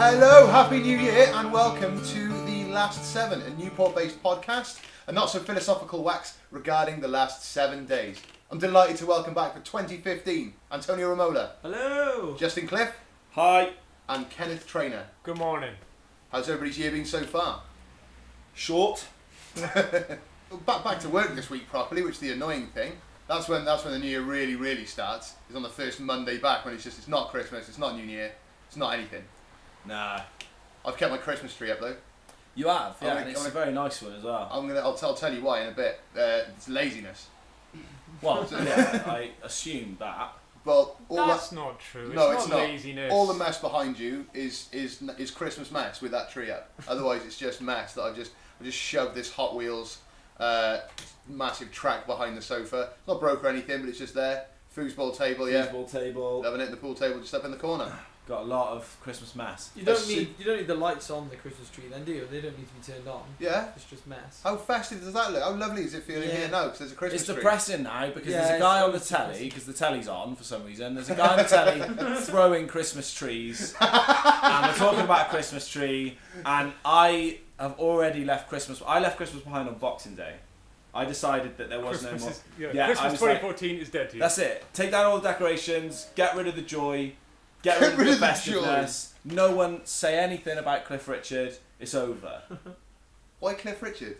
Hello, Happy New Year, and welcome to The Last 7, a Newport-based podcast, a not-so-philosophical wax regarding the last 7 days. I'm delighted to welcome back for 2015, Antonio Romola. Hello! Justin Cliff. Hi. And Kenneth Trainer. Good morning. How's everybody's year been so far? Short. Back to work this week properly, which is the annoying thing. That's when the new year really starts. It's on the first Monday back when it's not Christmas, it's not New Year, it's not anything. Nah. I've kept my Christmas tree up though. You have, yeah, and it's a very nice one as well. I'll tell you why in a bit. It's laziness. Well, yeah, I assumed that. Well, that's not true. No, it's not not laziness. All the mess behind you is Christmas mess with that tree up. Otherwise, it's just mess that I've just shoved this Hot Wheels massive track behind the sofa. It's not broke or anything, but it's just there. Foosball table, yeah. Foosball table. Loving it. The pool table just up in the corner. Got a lot of Christmas mess. You don't need the lights on the Christmas tree then, do you? They don't need to be turned on. Yeah. It's just mess. How festive does that look? How lovely is it feeling here now? Because there's a Christmas It's tree. depressing now because there's a guy on the telly, because the telly's on for some reason. There's a guy on the telly throwing Christmas trees, and we're talking about a Christmas tree. And I have already left Christmas. I left Christmas behind on Boxing Day. I decided that there was Christmas no more. Christmas 2014 is dead to you. That's it. Take down all the decorations. Get rid of the joy. Get rid of the festiveness. No one say anything about Cliff Richard. It's over. Why Cliff Richard?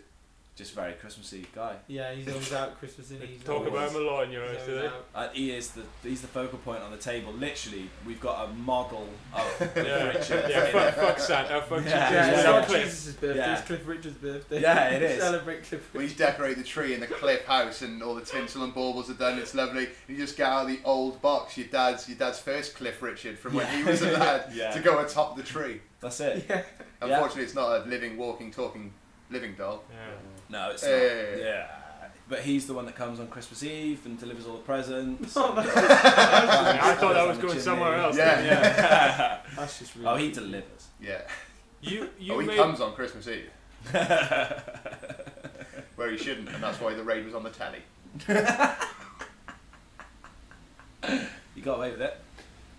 Just very Christmassy guy. Yeah, he's always out Christmas and he's Talk about him a lot in your eyes, do they? He's the focal point on the table. Literally, we've got a model of Cliff Richard. Yeah, fuck Santa, fuck Jesus. It's Yeah. not Jesus' birthday, Yeah. it's Cliff Richard's birthday. Yeah, it is. Celebrate Cliff Richard. When you decorate the tree in the Cliff house and all the tinsel and baubles are done, it's lovely. You just get out of the old box, your dad's first Cliff Richard from when he was a lad to go atop the tree. That's it. Yeah. Unfortunately, it's not a living, walking, talking, living doll. Yeah. No, it's not. Yeah. But he's the one that comes on Christmas Eve and delivers all the presents. I thought that was going somewhere else. Yeah. That's just really Oh, he delivers. Yeah. You he comes on Christmas Eve. Where he shouldn't, and that's why the raid was on the telly. You got away with it.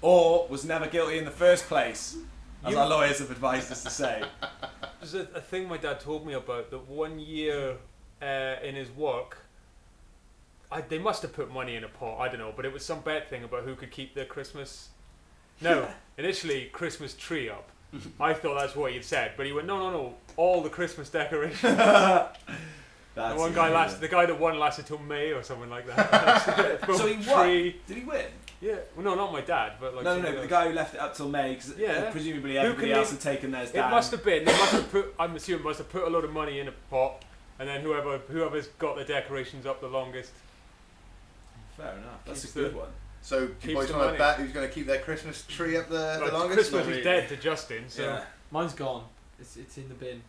Or was never guilty in the first place, as our lawyers have advised us to say. There's a thing my dad told me about that 1 year in his work, they must have put money in a pot, I don't know, but it was some bet thing about who could keep their Christmas... No, initially Christmas tree up. I thought that's what he'd said, but he went, no, all the Christmas decorations. The guy that won lasted till May or something like that. So he won? Did he win? Yeah, well, no, not my dad, but like No, the guy who left it up till May, because presumably everybody else had taken theirs down. It must have been. They must have put. I'm assuming must have put a load of money in a pot, and then whoever's got the decorations up the longest. Fair enough. That's a good one. So you boys want to bet who's going to keep their Christmas tree up the longest? Christmas is dead to Justin, so yeah. Mine's gone. It's in the bin.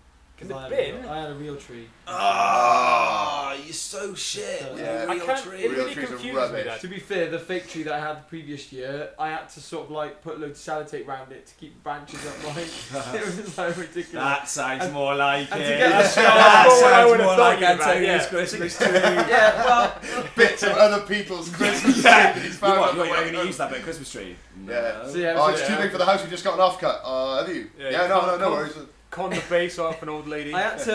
In the bin? I had a real tree. Oh, you're so shit. Yeah, I can't. tree. It Real really trees are confuses rubbish. me. That. To be fair, the fake tree that I had the previous year, I had to sort of like put loads of sellotape around it to keep the branches upright. It was like ridiculous. That sounds more like it. and to get the That scarf, sounds more like Antonio's Christmas tree. yeah, well, Bits of other people's Christmas tree. Yeah. He's You found what? on You're the way going to home. use that bit of Christmas tree? Yeah. So yeah, Oh, it's too big for the house. We just got an offcut. Have you? Yeah, No worries. Con the base off an old lady. I had to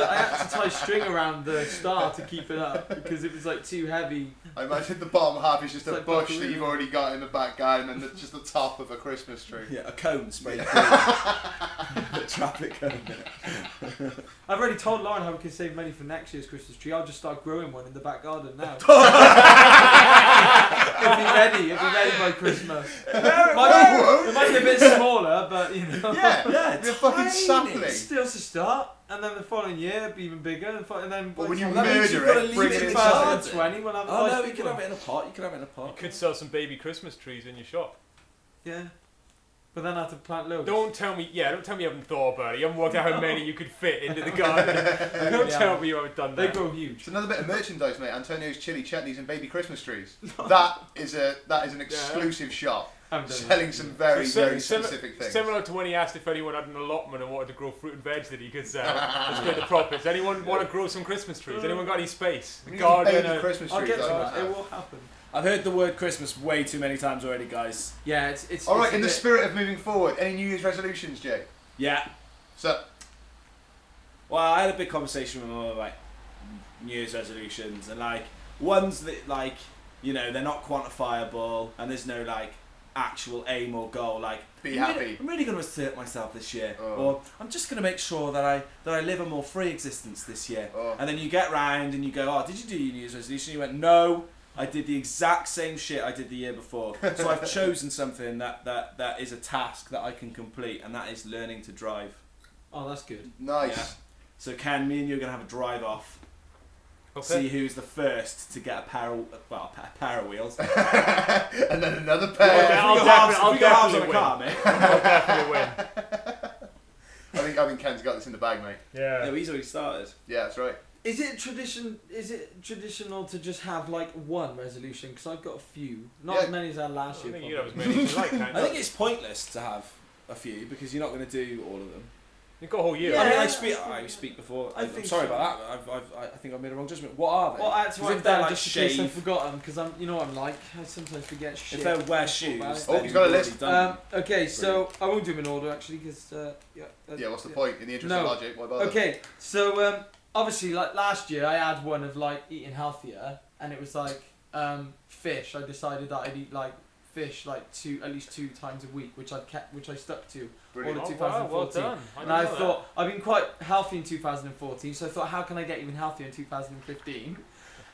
tie string around the star to keep it up because it was like too heavy. I imagine the bottom half is just It's a like bush buckaroo. that you've already got in the back garden, and just the top of a Christmas tree. Yeah, a cone sprayed green. A traffic cone. I've already told Lauren how we can save money for next year's Christmas tree. I'll just start growing one in the back garden now. It'll be ready by Christmas. It might be a bit smaller, but you know. Yeah, it's a fucking sapling. Still to start, and then the following year it'll be even bigger, and then But when you by murder you've got to it, leave bring it it in in the garden. 2020, we'll have a Oh nice no, big you can one. have it in a pot. You can have it in a You pot. could sell some baby Christmas trees in your shop. Yeah. But then I have to plant loads. Don't tell me you haven't thought about it. You haven't worked out how many you could fit into the garden. Don't tell me you haven't done They that. grow huge. It's another bit of merchandise, mate. Antonio's chili chutneys and baby Christmas trees. That is an exclusive shop selling some very specific things. Similar to when he asked if anyone had an allotment and wanted to grow fruit and veg that he could sell to split the profits. Anyone want to grow some Christmas trees? Anyone got any space? We need Garden? baby Christmas I'll trees. get to like that. It will happen. I've heard the word Christmas way too many times already, guys. Yeah, it's. All right, it's in a the bit- spirit of moving forward, any New Year's resolutions, Jay? Yeah. So, Well, I had a big conversation with my like New Year's resolutions, and like ones that like they're not quantifiable, and there's no like actual aim or goal. Like be happy. I'm really going to assert myself this year, Oh. or I'm just going to make sure that I live a more free existence this year. Oh. And then you get round and you go, oh, did you do your New Year's resolution? You went, no. I did the exact same shit I did the year before. So I've chosen something that is a task that I can complete, and that is learning to drive. Oh, that's good. Nice. Yeah. So Ken, me and you are going to have a drive off. Okay. See who's the first to get a pair of wheels. And then another Yeah, pair. I'll definitely on a car, mate. I'll definitely win. I think Ken's got this in the bag, mate. Yeah. No, he's already started. Yeah, that's right. Is it traditional to just have like one resolution? Because I've got a few, not Yeah. as many as I had last I year. think you probably. have as many as you like, can't I you? think it's pointless to have a few because you're not going to do all of them. You've got a whole year. Yeah. I mean, I speak before. I I'm think sorry so. about that. I think I've made a wrong judgment. What are they? Well, I had to 'Cause write if they're down like just in case I've shave, forgotten, because you know what I'm like. I sometimes forget shit. if they're wear About shoes, it. Oh, then he's got a you've list. already done Okay, so I won't do them in order actually, because Yeah, what's the point? In the interest No. of logic, why bother? Okay, so obviously, like last year, I had one of like eating healthier, and it was like fish. I decided that I'd eat like fish like at least 2 times a week, which I stuck to. Brilliant. All Oh, of wow, well 2014. done. And I didn't know thought I've been quite healthy in 2014, so I thought, how can I get even healthier in 2015?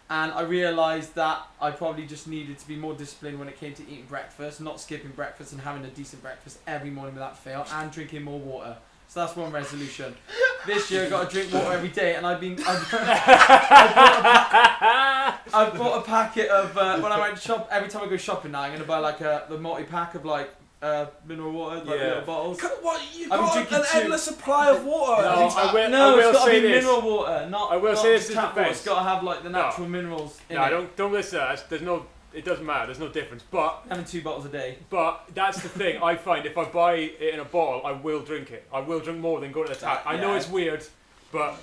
And I realised that I probably just needed to be more disciplined when it came to eating breakfast, not skipping breakfast, and having a decent breakfast every morning without fail, and drinking more water. So that's one resolution. This year I got to drink water every day, and I've bought a packet of when I went to shop. Every time I go shopping now, I'm gonna buy like the multi pack of like mineral water, like Yeah. little bottles. What? You've I've been got drinking an 2. endless supply of water. No, I will, No, I will it's got to say be this. mineral water, not. I will not say just this is tap water. the It's best. got to have like the natural minerals in No, it. don't listen to that. There's no. It doesn't matter. There's no difference. But Having 2 bottles a day. that's the thing. I find if I buy it in a bottle, I will drink it. I will drink more than go to the tap. I know Yeah. it's weird, but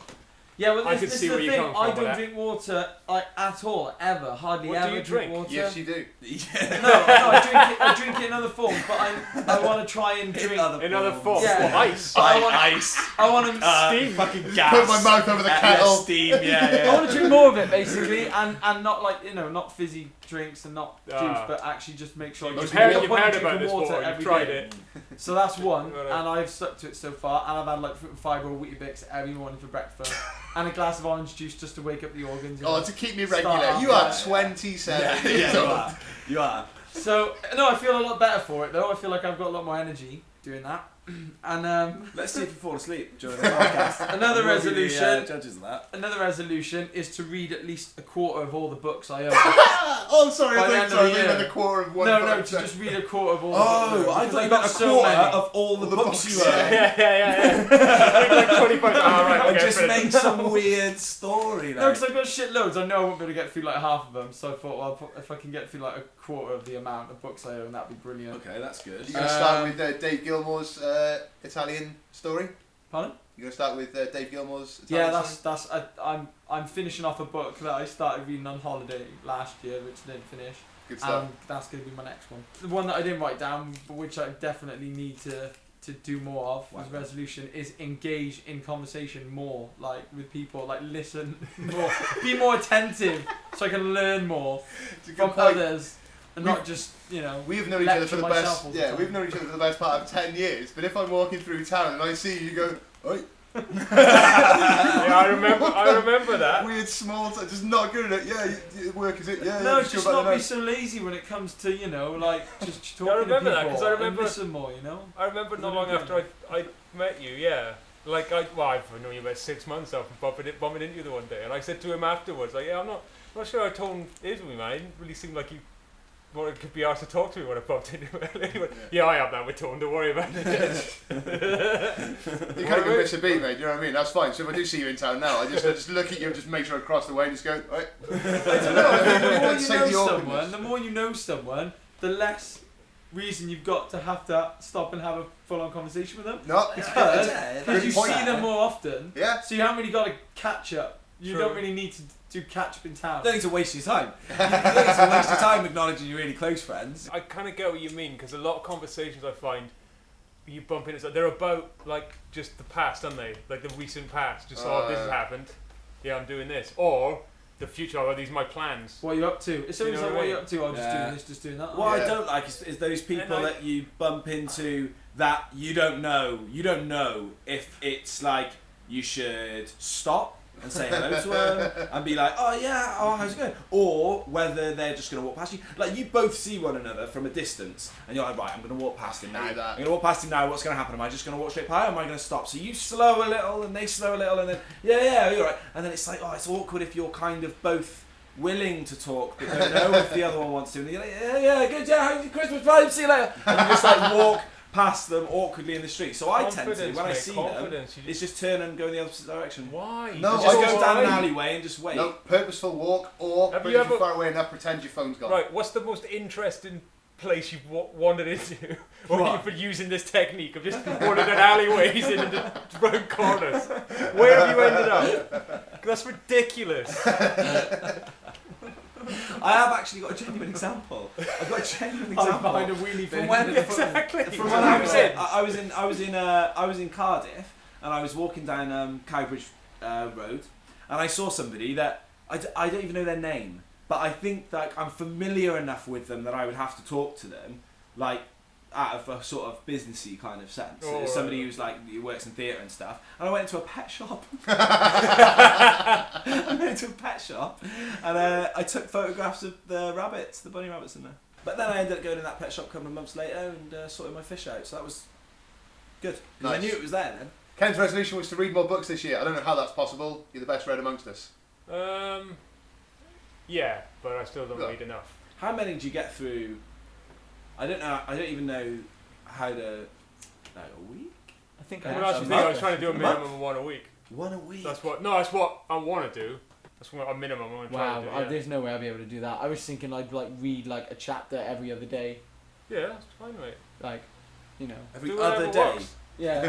Yeah, well, I this can is see the where you're thing. coming I from with don't that. drink water like at all, ever, hardly What do ever you drink drink? water. Yes, you do. Yeah. No, I drink it in other forms, but I want to try and drink. in other forms, Yeah. what, ice. I want- ice. I want to. Steam. Fucking gas. Put my mouth over the kettle. Steam. I Yeah. want to drink more of it basically, and not like not fizzy drinks and not juice, Ah. but actually just make sure You've just heard- make a You've point heard of about drinking this water before. You've every tried day. it. So that's one, Right. and I've stuck to it so far. And I've had like fruit and fibre or Weetabix every morning for breakfast, and a glass of orange juice just to wake up the organs. Oh, to keep me Start regular. off, You are yeah. 27 Yeah, years you old. are. You are. So no, I feel a lot better for it though. I feel like I've got a lot more energy doing that. And Let's see if you fall asleep during the podcast. Another We'll be the, resolution. judges of that. another resolution is to read at least a quarter of all the books I own. Oh, I'm sorry. By I the think end of sorry. the I year. think a quarter of one. No, book. to just read a quarter of all. Oh, the books I thought you I've meant got a so quarter many. of all the books you own. yeah. like 25. Oh, right, And okay, just fair enough. make some weird story. No, Like. because I've got shitloads. I know I won't be able to get through like half of them. So I thought, well, if I can get through like a quarter of the amount of books I own, that'd be brilliant. Okay, that's good. You're going to start with Dave Gilmore's Italian story? Pardon? You're going to start with Dave Gilmore's Yeah, Italian story? I'm finishing off a book that I started reading on holiday last year, which I didn't finish. Good stuff. That's going to be my next one. The one that I didn't write down, but which I definitely need to do more of, was resolution, is engage in conversation more, like with people, like listen more, be more attentive, so I can learn more It's a good from point. others, and not just We've known each other for the lecture best. myself all the Yeah, time. we've known each other for the best part of 10 years. But if I'm walking through town and I see you go, oi, Yeah, I remember that. weird small talk, just not good at it. Yeah, work is it? Yeah, No, yeah. just sure about not the be nose. so lazy when it comes to like just talking I remember to that, people 'cause I remember- and listen more. I remember not long after I met you, yeah. Like, I've known you about 6 months after bumping into you the one day, and I said to him afterwards, like, yeah, I'm not sure how tone is with me, man. It didn't really seem like you could be asked to talk to me when I bumped into him. He went, yeah, I have that with tone, don't worry about it. You can't even miss a beat, mate. Do you know what I mean? That's fine. So if I do see you in town now, I just look at you and just make sure I cross the way and just go, right. I don't know. The more you Say know the someone, awkwardness. the more you know someone, the less reason you've got to have to stop and have a full-on conversation with them. No, Because Good you point. see them more often, yeah. so you haven't really got to catch up. You True. don't really need to do catch up in town. Don't need to waste your time. You don't need to waste your time acknowledging your really close friends. I kind of get what you mean, because a lot of conversations I find you bump into. They're about like just the past, aren't they? Like the recent past. Just this has happened. Yeah, I'm doing this. Or the future. Oh, these are my plans. What are you up to? It's always like, what are you up to? I'm just Yeah. doing this, just doing that. What I don't like is those people that you bump into that you don't know. You don't know if it's like you should stop and say hello to them and be like, oh yeah, oh how's it going? Or whether they're just going to walk past you. Like you both see one another from a distance and you're like, right, I'm going to walk past him now. I'm going to walk past him now. What's going to happen? Am I just going to walk straight by or am I going to stop? So you slow a little and they slow a little and then, yeah, you're right. And then it's like, oh, it's awkward if you're kind of both willing to talk but don't know if the other one wants to. And you're like, yeah, good, yeah, how's your Christmas party? See you later. And you just like walk past them awkwardly in the street. So I tend to, when I see them, it's just turn and go in the opposite direction. Why? No, just go down an alleyway and just wait. No, purposeful walk or Have bring you you ever- far away enough, pretend your phone's gone. Right, what's the most interesting place you've wandered into? Or What? you've been using this technique of just wandering down alleyways and into round corners? Where have you ended up? That's ridiculous. I have actually got a genuine example. I've got a genuine example. behind a wheelie bin. From when, Exactly. from when I was in Cardiff and I was walking down Cowbridge Road and I saw somebody that I don't even know their name, but I think that I'm familiar enough with them that I would have to talk to them, like out of a sort of businessy kind of sense. Oh, It's somebody right. who's like who works in theatre and stuff. And I went into a pet shop. And I took photographs of the rabbits, the bunny rabbits in there. But then I ended up going in that pet shop a couple of months later and sorting my fish out. So that was good. 'Cause I Nice. knew it was there then. Ken's resolution was to read more books this year. I don't know how that's possible. You're the best read amongst us. Yeah, but I still don't Yeah. read enough. How many did you get through? I don't know. I don't even know how to. Like a week? I think Well, I that's a the thing. I was month. trying to do a A month? minimum of one a week. One a week. That's what I want to do. That's what a minimum I want to try Wow, to do. Yeah. there's no way I'd be able to do that. I was thinking I'd like read like a chapter every other day, Yeah, that's fine, mate. like, you know. Every Do other whatever day. works. Yeah.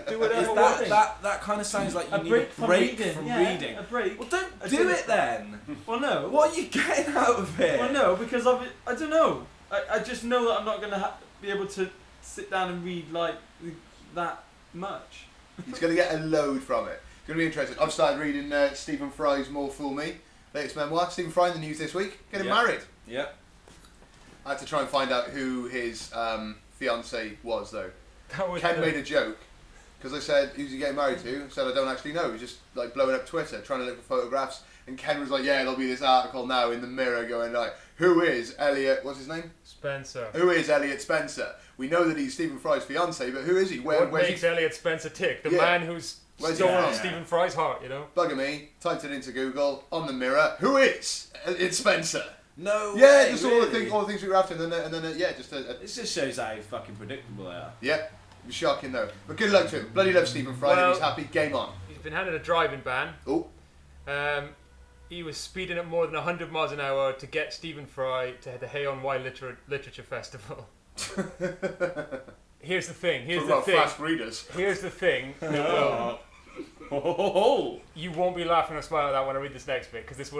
Do Is whatever that, works. that kind of sounds like you A need break a from break reading. from Yeah, reading. a break. Well, don't I do think- it then. Well, no. What are you getting out of it? Well, no, because I don't know. I just know that I'm not going to be able to sit down and read like that much. He's going to get a load from it. It's going to be interesting. I've started reading Stephen Fry's More Fool Me, latest memoir. Stephen Fry in the news this week, getting Yeah. married. Yeah. I had to try and find out who his fiancée was, though. That was Ken made a joke, because I said, who's he getting married to? I said, I don't actually know. He was just like blowing up Twitter, trying to look for photographs. And Ken was like, yeah, there'll be this article now in the Mirror going like, who is Elliot, what's his name? Spencer. Who is Elliot Spencer? We know that he's Stephen Fry's fiancée, but who is he? What Where's makes he? Elliot Spencer tick? The Yeah. man who's Where's he stolen from? Stephen Fry's heart, you know? Bugger me, typed it into Google, on the Mirror, who is Elliot Spencer? No. Yeah, way, just really? all the things we were after, and then yeah, just a This just shows how fucking predictable they are. yeah, it was shocking though. But good luck to him. Bloody love Stephen Fry. Well- If he's happy, game on. He's been handed a driving ban. Oh, He was speeding at more than 100 miles an hour to get Stephen Fry to the Hay-on Wye Literature Festival. Here's the thing. talk about fast readers. Here's the thing. Oh. You won't be laughing or smiling at that when I read this next bit, because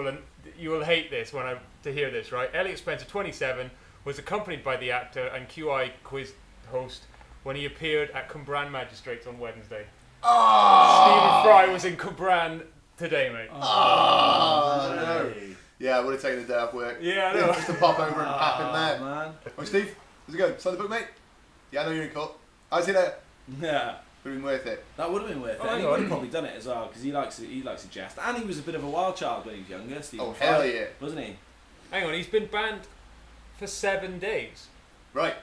you will hate this to hear this, right? Elliot Spencer, 27, was accompanied by the actor and QI quiz host when he appeared at Cumbrae Magistrates on Wednesday. Oh, Stephen Fry was in Cumbrae today, mate. Oh, no. Yeah, I would have taken the day off work. Yeah, I know. Just to pop over and pap in there. Man. Oh, Steve, how's it going? Sign the book, mate? Yeah, I know you're in court. How's it there? Yeah. Would have been worth it. That would have been worth it. Oh, And hang he would on. have probably done it as well because he likes a jest. And he was a bit of a wild child when he was younger, Stephen Oh, Fry, hell yeah. wasn't he? Hang on, he's been banned for 7 days. Right.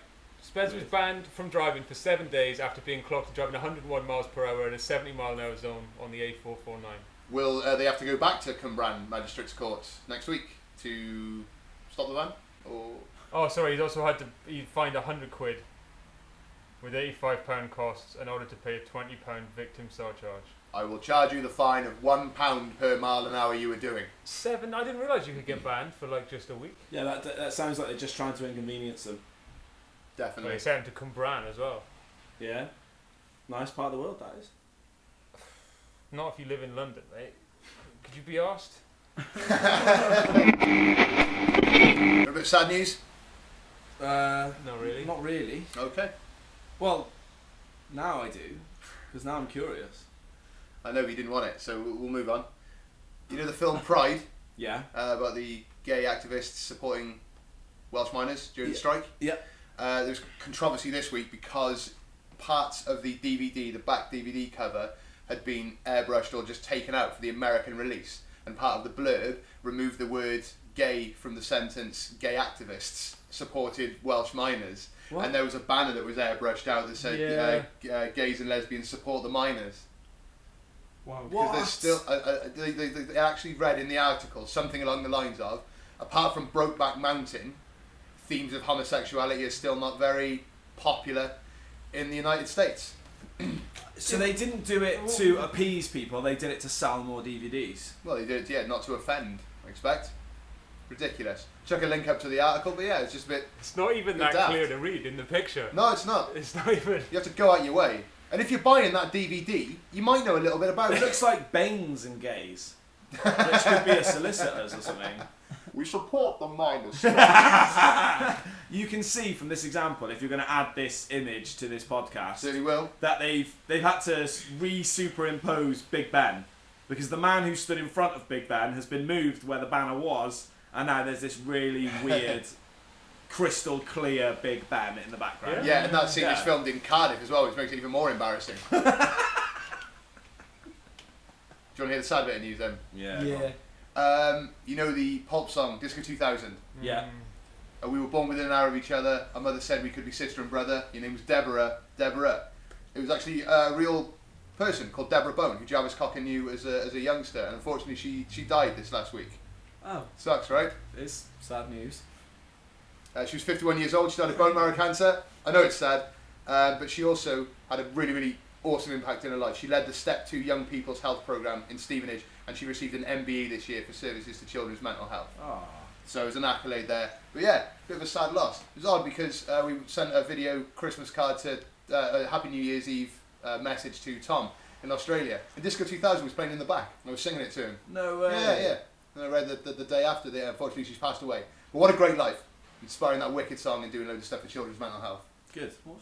Spence was banned from driving for 7 days after being clocked driving 101 miles per hour in a 70 mile an hour zone on the A449. Will they have to go back to Cumbrae Magistrates Court next week to stop the van? Or Oh, sorry, he's also had to fined £100 with £85 costs in order to pay a £20 victim surcharge. I will charge you the fine of £1 per mile an hour you were doing. 7? I didn't realise you could get banned for like just a week. Yeah, that sounds like they're just trying to inconvenience them. But Definitely. they sent him to Cumbrae as well. Yeah. Nice part of the world, that is. Not if you live in London, mate. Could you be asked? A bit of sad news? Not really. Not really. Okay. Well, Now I do, because now I'm curious. I know, but you didn't want it, so we'll move on. You know the film Pride, Yeah. about the gay activists supporting Welsh miners during the strike? Yeah. There was controversy this week because parts of the DVD, the back DVD cover, had been airbrushed or just taken out for the American release, and part of the blurb removed the word gay from the sentence gay activists supported Welsh miners. What? And there was a banner that was airbrushed out that said gays and lesbians support the miners. Wow. Because there's still, they actually read in the article something along the lines of, apart from Brokeback Mountain, themes of homosexuality are still not very popular in the United States. So they didn't do it to appease people, they did it to sell more DVDs. Well, they did, yeah, not to offend, I expect. Ridiculous. Chuck a link up to the article, but yeah, it's just a bit... It's not even Bit that daft. clear to read in the picture. No, it's not. It's not even. You have to go out your way. And if you're buying that DVD, you might know a little bit about It it. looks like Baines and Gays, which could be a solicitor's or something. We support the miners. You can see from this example, if you're going to add this image to this podcast, Certainly will. that they've had to re-superimpose Big Ben, because the man who stood in front of Big Ben has been moved where the banner was, and now there's this really weird, crystal clear Big Ben in the background. Yeah, and that scene is Yeah. filmed in Cardiff as well, which makes it even more embarrassing. Do you want to hear the sad bit of news then? Yeah. You know the pulp song, Disco 2000? Yeah. We were born within an hour of each other. Our mother said we could be sister and brother. Your name was Deborah. It was actually a real person called Deborah Bone, who Jarvis Cocker knew as a youngster, and unfortunately she died this last week. Oh. Sucks, right? It's sad news. She was 51 years old. She died of bone marrow cancer. I know it's sad, but she also had a really, really awesome impact in her life. She led the Step 2 Young People's Health Programme in Stevenage, and she received an MBE this year for services to children's mental health. Oh. So it was an accolade there. But yeah, bit of a sad loss. It was odd because we sent a video Christmas card to a Happy New Year's Eve message to Tom in Australia. And Disco 2000 was playing in the back. And I was singing it to him. No way. Yeah. And I read the day after, unfortunately she's passed away. But what a great life. Inspiring that wicked song and doing loads of stuff for children's mental health. Good. Awesome.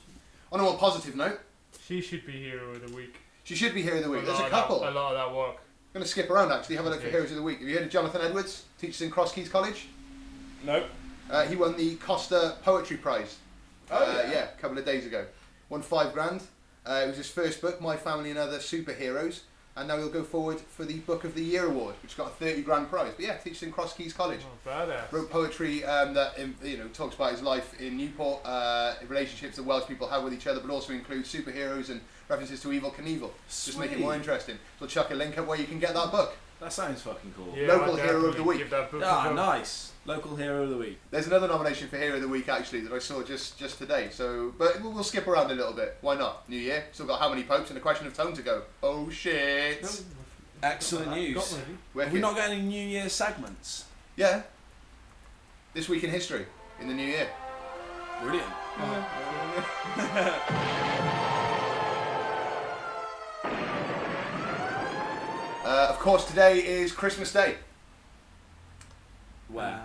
On a more positive note, She should be hero of the week. she should be Hero of the Week. A There's lot a of couple. That, a lot of that work. I'm going to skip around actually, have a look for Okay. Heroes of the Week. Have you heard of Jonathan Edwards? Teaches in Cross Keys College. Nope. He won the Costa Poetry Prize. Oh, yeah. A couple of days ago. Won $5,000. It was his first book, My Family and Other Superheroes, and now he'll go forward for the Book of the Year award, which got a $30,000 prize. But yeah, teaches in Cross Keys College. Oh, badass. Wrote poetry that talks about his life in Newport, relationships that Welsh people have with each other, but also includes superheroes and references to Evil Knievel. Just make it more interesting. So I'll chuck a link up where you can get that book. That sounds fucking cool. Yeah, Local I'd hero of the definitely week. Give that book a Ah, go. nice. Local hero of the week. There's another nomination for Hero of the Week actually that I saw just today. So, but we'll skip around a little bit. Why not? New Year. Still got how many popes and a question of tone to go. Oh shit! Excellent news. Got one. Have Wicked. we not got any New Year segments? Yeah. This week in history in the new year. Brilliant. Of course, today is Christmas Day. When?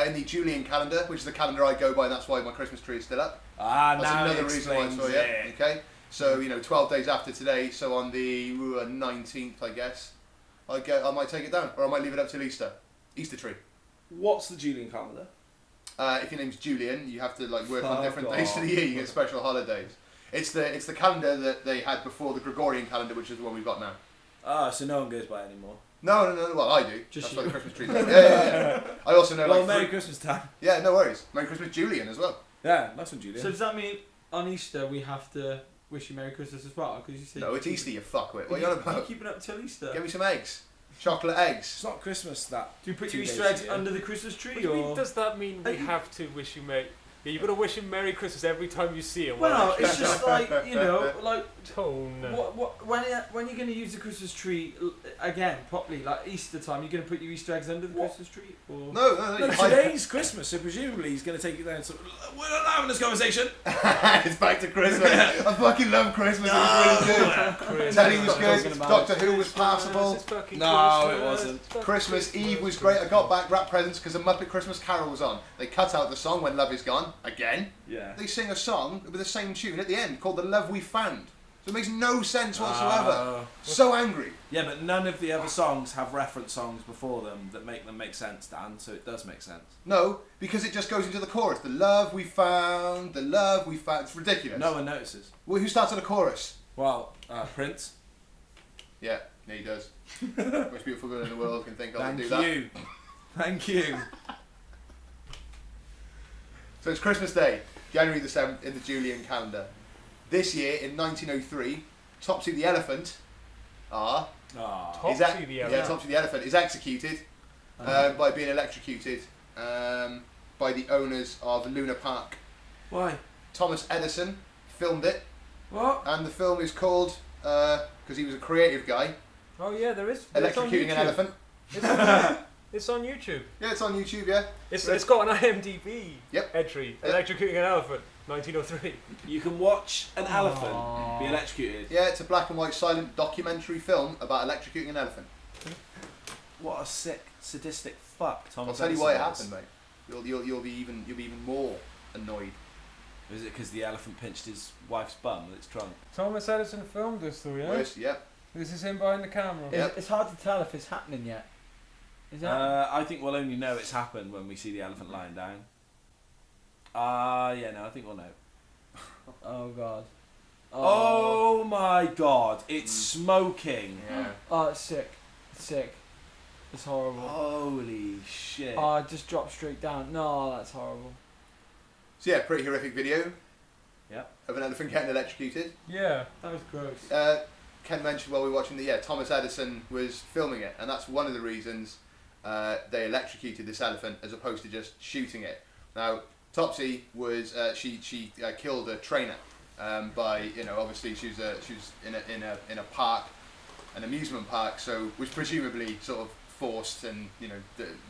In the Julian calendar, which is the calendar I go by, and that's why my Christmas tree is still up. Ah, That's now another it reason why I explains saw it. it. Okay, so 12 days after today, so on the 19th, I guess, I might take it down, or I might leave it up till Easter. Easter tree. What's the Julian calendar? If your name's Julian, you have to work Fuck on different days of the year. You get special holidays. It's the calendar that they had before the Gregorian calendar, which is the one we've got now. Ah, so no one goes by it anymore. No. Well, I do. Just That's why you. the Christmas tree's up. Yeah. I also know Well, Merry Christmas time. Yeah, no worries. Merry Christmas, Julian, as well. Yeah, nice one, Julian. So does that mean on Easter we have to wish you Merry Christmas as well? Because you said No, it's Easter, you fuckwit. What are you on Are you about? keeping up till Easter? Get me some eggs. Chocolate eggs. it's not Christmas that. Do you put 2 your days Easter eggs a year. under the Christmas What tree, do you mean, or? does that mean we Are you- have to wish you Merry... Yeah, you've got to wish him Merry Christmas every time you see him. Well, it's just like like Tone. when you're going to use the Christmas tree again properly, like Easter time, you're going to put your Easter eggs under the What? Christmas tree, or? No, No, you hide- today's Christmas, so presumably he's going to take it down. So we're not having this conversation. It's back to Christmas. I fucking love Christmas. It was really good. Christmas. Teddy was Talking good. about Doctor it. Who was passable. It's fucking No, Christmas. it wasn't. It's fucking Christmas Eve was great. I got back wrapped presents because a Muppet Christmas Carol was on. They cut out the song when Love Is Gone. on, again. Yeah. They sing a song with the same tune at the end called The Love We Found. So it makes no sense whatsoever. So angry. Yeah, but none of the other songs have reference songs before them that make them make sense, Dan, so it does make sense. No, because it just goes into the chorus. The love we found, the love we found. It's ridiculous. No one notices. Well, who starts on the chorus? Well, Prince. Yeah, he does. Most beautiful girl in the world can think of and do that. Thank you. Thank you. So it's Christmas Day, January the 7th in the Julian calendar. This year, in 1903, Topsy the elephant Topsy the elephant. Yeah, Topsy the elephant is executed by being electrocuted by the owners of Luna Park. Why? Thomas Edison filmed it, What? and the film is called, because he was a creative guy, Oh yeah, there is. Electrocuting an Elephant. It's on YouTube. Yeah, it's on YouTube, yeah. It's got an IMDb Yep. entry. Yep. Electrocuting an elephant, 1903. You can watch an elephant be electrocuted. Yeah, it's a black and white silent documentary film about electrocuting an elephant. What a sick, sadistic fuck, I'll Thomas tell you Edison why it was. happened, mate. You'll be even more annoyed. Was it because the elephant pinched his wife's bum with its trunk? Thomas Edison filmed this though, yeah? Where's, yeah. This is him behind the camera. Yep. It's hard to tell if it's happening yet. Is that? I think we'll only know it's happened when we see the elephant lying down. Yeah, no, I think we'll know. Oh god. Oh my god, it's smoking. Yeah. Oh, it's sick. It's sick. It's horrible. Holy shit. Oh, it just dropped straight down. No, that's horrible. So yeah, pretty horrific video. Yep. Of an elephant getting electrocuted. Yeah. That was gross. Ken mentioned while we were watching Thomas Edison was filming it, and that's one of the reasons they electrocuted this elephant as opposed to just shooting it. Now, Topsy was she killed a trainer by obviously she was in a park, an amusement park, so was presumably sort of forced and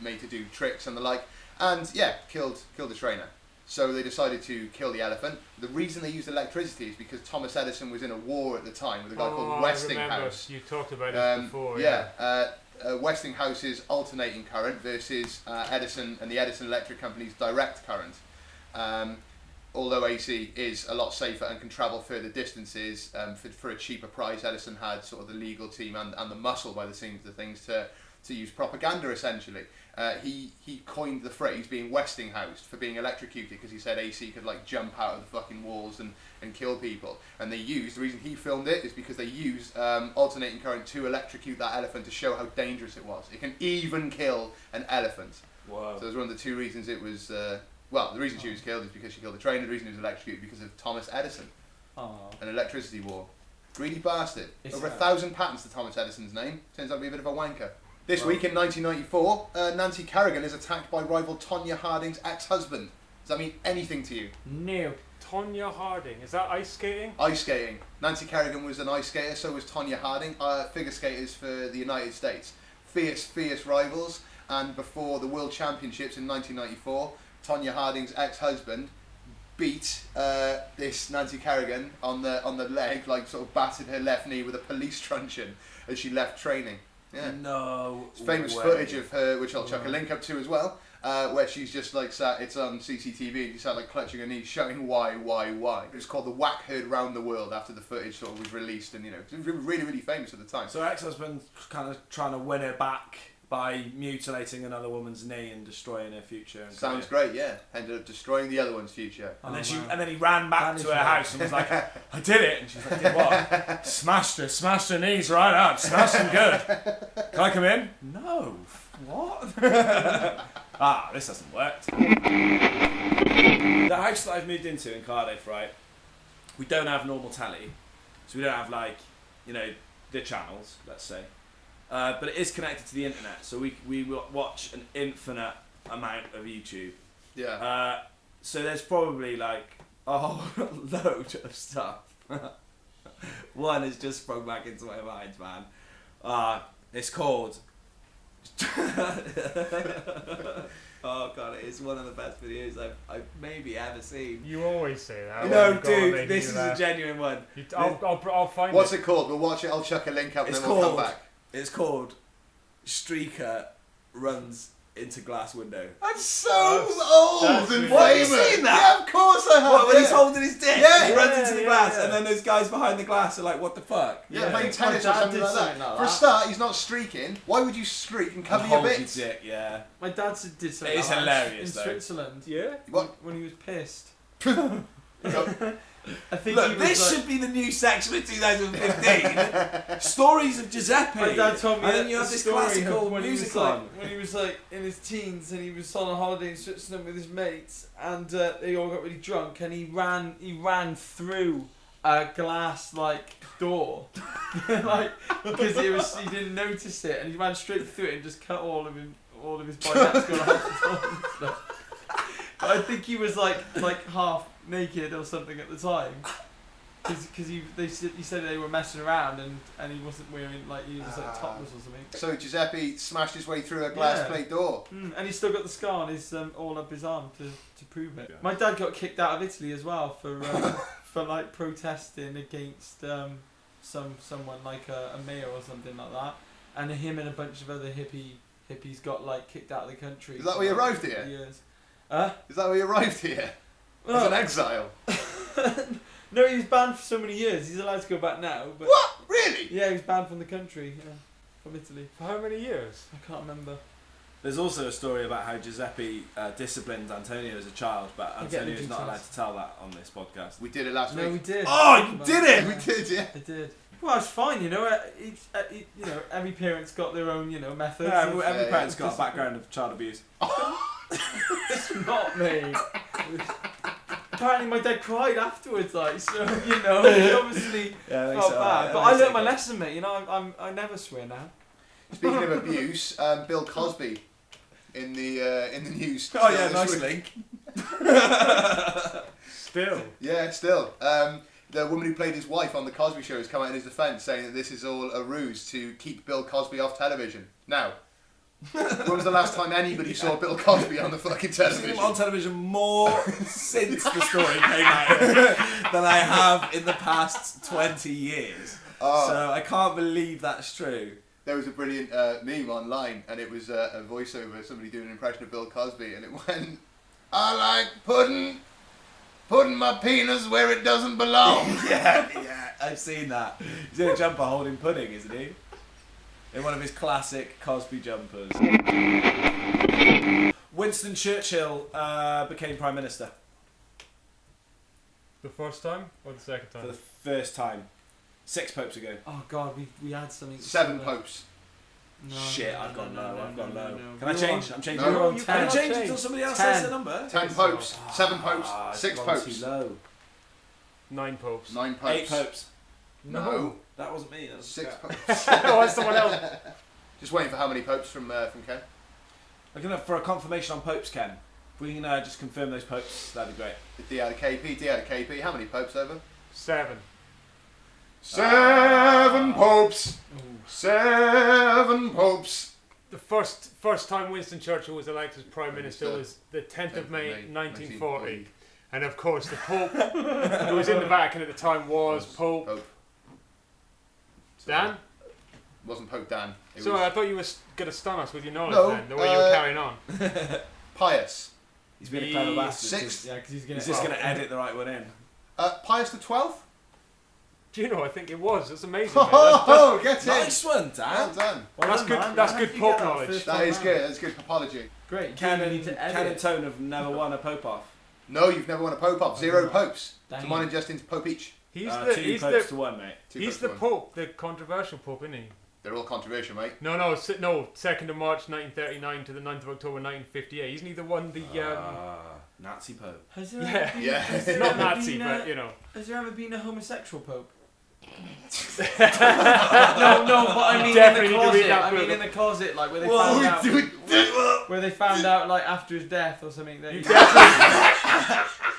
made to do tricks and the like, and killed the trainer. So they decided to kill the elephant. The reason they used electricity is because Thomas Edison was in a war at the time with a guy called Westinghouse. You talked about it before. Westinghouse's alternating current versus Edison and the Edison Electric Company's direct current. Although AC is a lot safer and can travel further distances for a cheaper price, Edison had sort of the legal team and the muscle by the seams of things to use propaganda essentially. He coined the phrase being Westinghoused for being electrocuted because he said AC could like jump out of the fucking walls and kill people. And the reason he filmed it is because they used alternating current to electrocute that elephant to show how dangerous it was. It can even kill an elephant. Whoa. So it was one of the two reasons it was, the reason she was killed is because she killed the trainer, the reason it was electrocuted because of Thomas Edison. An electricity war. Greedy bastard. Over 1,000 patents to Thomas Edison's name. Turns out to be a bit of a wanker. This week in 1994, Nancy Kerrigan is attacked by rival Tonya Harding's ex-husband. Does that mean anything to you? No. Tonya Harding. Is that ice skating? Ice skating. Nancy Kerrigan was an ice skater, so was Tonya Harding, figure skaters for the United States. Fierce rivals, and before the World Championships in 1994, Tonya Harding's ex-husband beat this Nancy Kerrigan on the leg, like sort of battered her left knee with a police truncheon as she left training. Yeah. No. It's famous footage of her, which I'll chuck a link up to as well, where she's just like sat, it's on CCTV, and she sat like clutching her knees, shouting why. It was called The Whack Heard Round the World after the footage sort of was released, and it was really famous at the time. So her ex-husband kind of trying to win her back by mutilating another woman's knee and destroying her future. And sounds great, yeah. Ended up destroying the other one's future. And then he ran back to her house and was like, I did it. And she's like, did what? Smashed her knees right up, smashed them good. Can I come in? No. What? This hasn't worked. The house that I've moved into in Cardiff, right, we don't have normal telly. So we don't have the channels, let's say. But it is connected to the internet, so we watch an infinite amount of YouTube. Yeah. So there's probably like a whole load of stuff. One has just sprung back into my mind, man. It's called... Oh god, it is one of the best videos I've maybe ever seen. You always say that. No, dude, this is a genuine one. I'll find What's it called? We'll watch it, I'll chuck a link up and then we'll come back. It's called Streaker Runs into glass window. That's so That's old and weird. famous. What, have you seen that? Yeah, of course I have. What, when yeah. he's holding his dick? Yeah. He runs into the Yeah, glass, yeah. and then those guys behind the glass are like, what the fuck? Yeah, Yeah. playing My tennis or dad something did like something that. like For a that. start, he's not streaking. Why would you streak and cover And your hold bits? your dick, yeah. My dad did something It is like that hilarious, in though. Switzerland. Yeah. What? When he was pissed. No. I think Look, he was this like, should be the new section of 2015. Stories of Giuseppe. My dad told me and then that you have the this story classical of when music he was, on. like, when he was like in his teens and he was on a holiday in Switzerland with his mates and they all got really drunk and he ran through a glass like door like because he didn't notice it and he ran straight through it and just cut all of his body out to go to hospital and stuff. But I think he was like half naked or something at the time. Because he said they were messing around and he wasn't wearing like he was like topless or something. So Giuseppe smashed his way through a glass Yeah. plate door. And he's still got the scar on his all up his arm to prove it. Yeah. My dad got kicked out of Italy as well for for like protesting against someone like a mayor or something like that, and him and a bunch of other hippies got like kicked out of the country. Is that for, where you like, arrived here? Years. Is that where you arrived here? As Well, an exile? no, he was banned for so many years. He's allowed to go back now. But What? Really? yeah, he was banned from the country. Yeah, from Italy. For how many years? I can't remember. There's also a story about how Giuseppe disciplined Antonio as a child, but I get the Antonio's not allowed details. to tell that on this podcast. We did it last No, we week. did. Oh, Think you about did it. it? We did, yeah. I did. Well, it's fine, you know. You know, every parent's got their own, you know, methods. Yeah, of- every yeah, parent's of got a discipline. background of child abuse. It's not me. Apparently, my dad cried afterwards, like so. You know, he obviously Yeah, I think felt so. bad. But I learnt my lesson, mate. You know, I never swear now. Speaking of abuse, Bill Cosby in the news. Oh still yeah, this nice week. link. Still. Yeah, still. The woman who played his wife on the Cosby Show has come out in his defence, saying that this is all a ruse to keep Bill Cosby off television. Now, when was the last time anybody saw Bill Cosby on the fucking I've seen him television? on television more since the story came out than I have in the past 20 years. Oh. So I can't believe that's true. There was a brilliant meme online, and it was a voiceover, somebody doing an impression of Bill Cosby, and it went, "I like putting my penis where it doesn't belong." yeah, I've seen that. He's in a jumper holding pudding, isn't he? In one of his classic Cosby jumpers. Winston Churchill became Prime Minister The first time or the second for time? the first time 6 popes ago. Oh God, we had something. 7 similar. popes. No, Shit, no, I've gone no, low, no, I've gone no, low. no. Can I We were change? on- I'm changing. No. we were on You Can I 10. change change. until somebody else 10. says the number? 10 popes, 7 popes, it's 6 gone popes, Too low. 9 popes. 9 popes. 8 popes. No. That wasn't me. That was 6 Scott. popes. Oh, that's someone else. Just waiting for how many popes from Ken. Looking up for a confirmation on popes, Ken. If we can just confirm those popes, that'd be great. D out of KP, D out of KP. How many popes over? 7. 7 popes. 7 popes. The first time Winston Churchill was elected as Prime Minister Minister. was the 10th of May, 1940. 1940. And of course, the Pope who was in the Vatican at the time was Pope Pope. Dan. Wasn't Pope Dan. It So was I thought you were going to stun us with your knowledge No, then, the way you were carrying on. Pius. He's been a clever bastard. Sixth. Yeah, because he's gonna. He's just Oh. going to edit the right one in. Pius the 12th? Do you know? I think it was. That's amazing. Mate. That's, Oh, get in. Nice one, Well Dan. done. that's good. man. That's How good did you Pope get that knowledge. first That time is round? good. That's good papology. Great. Ken you and, need to Ken edit. and Tone have never won a pope off. No, you've never won a pope off. 0 popes. Dang. So mine and Justin's pope each. He's 2 he's popes the to 1, mate. 2 he's popes the to one. Pope, the controversial Pope, isn't he? They're all controversial, mate. No, 2nd of March 1939 to the 9th of October 1958. Isn't he the one Nazi pope. Has there Yeah. ever been, Yeah. has there not ever Nazi, been but you know. Has there ever been a homosexual pope? no, but I mean Definitely in need the to read closet. that I mean book. in the closet, like where they Whoa, found out, dude. where they found out like after his death or something that, You he, definitely,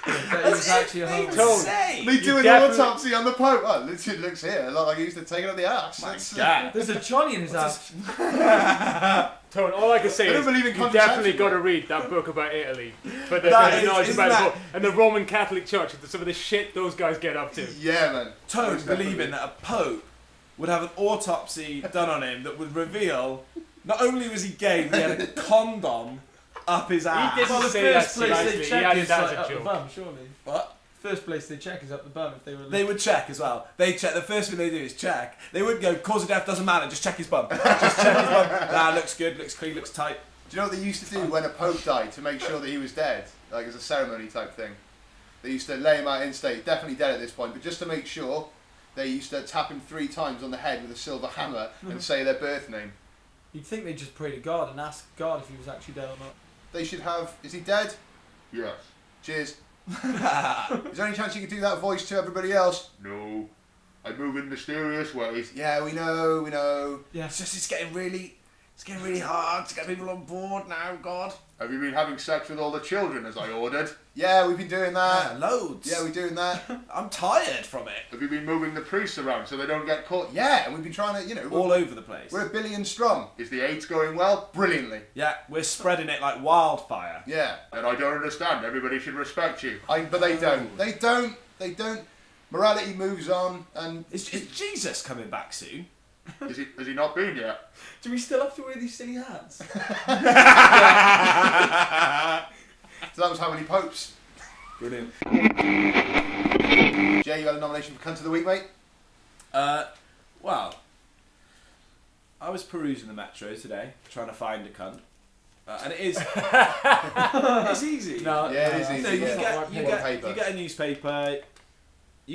that he was actually a Thing homo. to Told. say. They do an definitely- autopsy on the pope. Oh, it looks here. A lot like he used to take it up the arse. My That's- God. There's a Johnny in his house. Tone, all I can say They don't is believe in you definitely contraception, got to mate. read that book about Italy for the That is- knowledge isn't about the that- Pope and the Roman Catholic Church and some of the shit those guys get up to. Yeah, man. Tone Most definitely. believing that a pope would have an autopsy done on him that would reveal Not only was he gay, but he had a condom up his ass. He didn't Well, the say that first place seriously. they He check added is that like as a up the joke. bum, surely. What? First place they check is up the bum if they were. They would check as well. They check. The first thing they do is check. They wouldn't go, cause of death doesn't matter, just check his bum. Just check his bum. Nah, looks good, looks clean, looks tight. Do you know what they used to do when a pope died to make sure that he was dead? Like as a ceremony type thing. They used to lay him out in state, definitely dead at this point, but just to make sure, they used to tap him 3 times on the head with a silver hammer and say their birth name. You'd think they'd just pray to God and ask God if he was actually dead or not. They should have, is he dead? Yes. Cheers. Is there any chance you could do that voice to everybody else? No. I move in mysterious ways. Yeah, we know. Yeah. It's getting really hard to get people on board now, God. Have you been having sex with all the children as I ordered? Yeah, we've been doing that. Yeah, loads. Yeah, we're doing that. I'm tired from it. Have you been moving the priests around so they don't get caught? Yeah, and we've been trying to, All over the place. we're 1 billion strong. Is the AIDS going well? Brilliantly. Yeah, we're spreading it like wildfire. Yeah. And I don't understand. Everybody should respect you. But they don't. They don't. Morality moves on, and Is Jesus coming back soon? has he not been yet? Do we still have to wear these silly hats? So that was how many popes. Brilliant. Jay, you had a nomination for Cunt of the Week, mate? Well, I was perusing the metro today, trying to find a cunt. And it is... it's easy. No, Yeah, it is no, easy, So yeah. you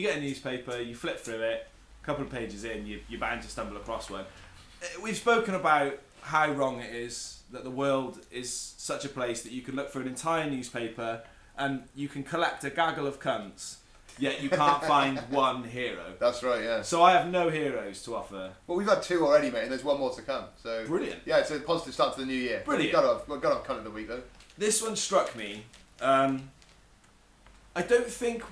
get a newspaper, you flip through it, a couple of pages in, you're bound to stumble across one. We've spoken about how wrong it is that the world is such a place that you can look for an entire newspaper and you can collect a gaggle of cunts, yet you can't find one hero. That's right, yeah. So I have no heroes to offer. Well, we've had 2 already, mate, and there's 1 more to come. So Brilliant. yeah, it's a positive start to the new year. Brilliant. We've got to Cunt of the Week, though. This one struck me. I don't think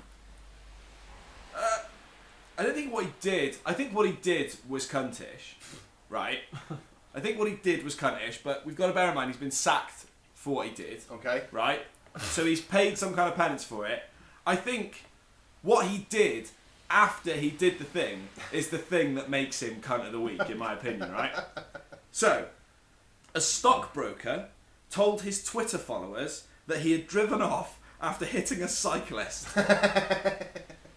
what he did. I think what he did was cuntish, right? I think what he did was cuntish, but we've got to bear in mind he's been sacked for what he did, Okay. right? So he's paid some kind of penance for it. I think what he did after he did the thing is the thing that makes him cunt of the week, in my opinion, right? So, a stockbroker told his Twitter followers that he had driven off after hitting a cyclist.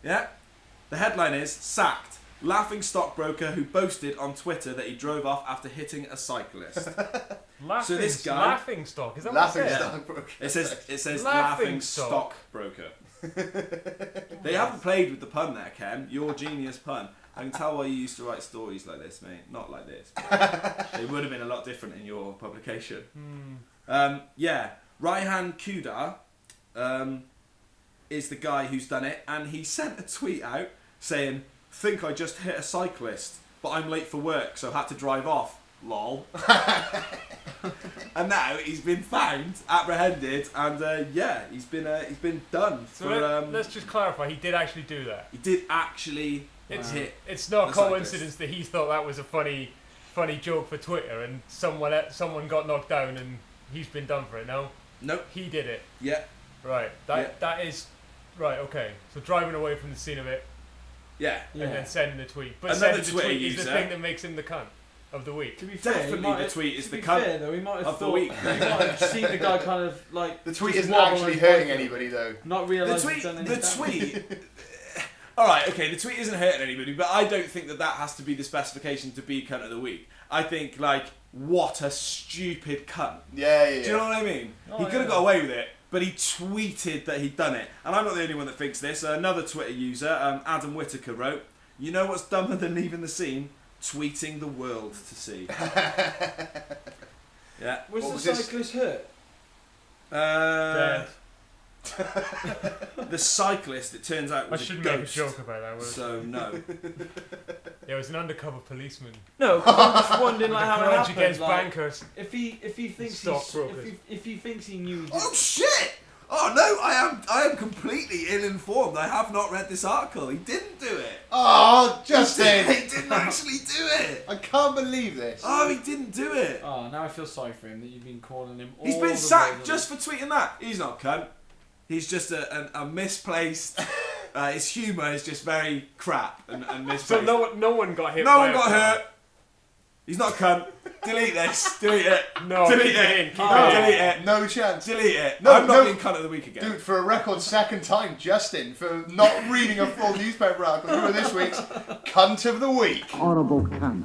Yeah? The headline is, sacked. Laughing stockbroker who boasted on Twitter that he drove off after hitting a cyclist. Laughing, So this guy- laughing stock. Is that Laughing what it says? stockbroker. It says Laughing laughing stock. stockbroker. They haven't played with the pun there, Ken. Your genius pun. I can tell why you used to write stories like this, mate. Not like this. They would have been a lot different in your publication. Yeah. Raihan Kudar is the guy who's done it, and he sent a tweet out saying, "Think I just hit a cyclist, but I'm late for work, so had to drive off. Lol." And now he's been found, apprehended, and yeah, he's been done. So For, let's just clarify. He did actually do that. he did actually hit. It's not a The coincidence that he thought that was a funny joke for Twitter, and someone got knocked down, and he's been done for it. No, Nope. he did it. Yeah. Right. That is right. Okay. So driving away from the scene of it, Yeah. and then sending the tweet. But Another sending the Twitter tweet is the user. thing that makes him the cunt of the week. To be fair, Definitely he might the have- tweet is to the be cunt fair, though, he might have of the thought, week. He might have seen the guy kind of like The tweet just isn't wobble actually his hurting bike, anybody, though. Not The realising tweet. he's done any The damage. tweet. All right. Okay. The tweet isn't hurting anybody, but I don't think that has to be the specification to be cunt of the week. I think like, what a stupid cunt. Yeah. Do you know what I mean? Oh, He could yeah. have got away with it, but he tweeted that he'd done it. And I'm not the only one that thinks this. Another Twitter user, Adam Whitaker, wrote, "You know what's dumber than leaving the scene? Tweeting the world to see." Yeah. Was What the was this? cyclist hurt? Dead. The cyclist, it turns out, I was shouldn't a make a ghost. joke about that. Was So no. yeah, it was an undercover policeman. No, 'cause I'm just wondering like how it Grudge happened. against Like, bankers. if he thinks Stockbrokers. if he thinks he knew. Oh shit! Oh no, I am completely ill-informed. I have not read this article. He didn't do it. Oh, Justin! He didn't actually do it. I can't believe this. Oh, he didn't do it. Oh, now I feel sorry for him that you've been calling him. He's all been the sacked way just for tweeting that. He's not a cunt. He's just a misplaced. His humour is just very crap and misplaced. So no one got hit. No by one a got car. hurt. He's not a cunt. Delete this. Delete it. No, Delete keep it. it in. Keep No, it in. delete it. No chance. Delete it. No, I'm not no. being cunt of the week again. Dude, for a record second time, Justin, for not reading a full newspaper article, you were this week's Cunt of the Week. Horrible cunt.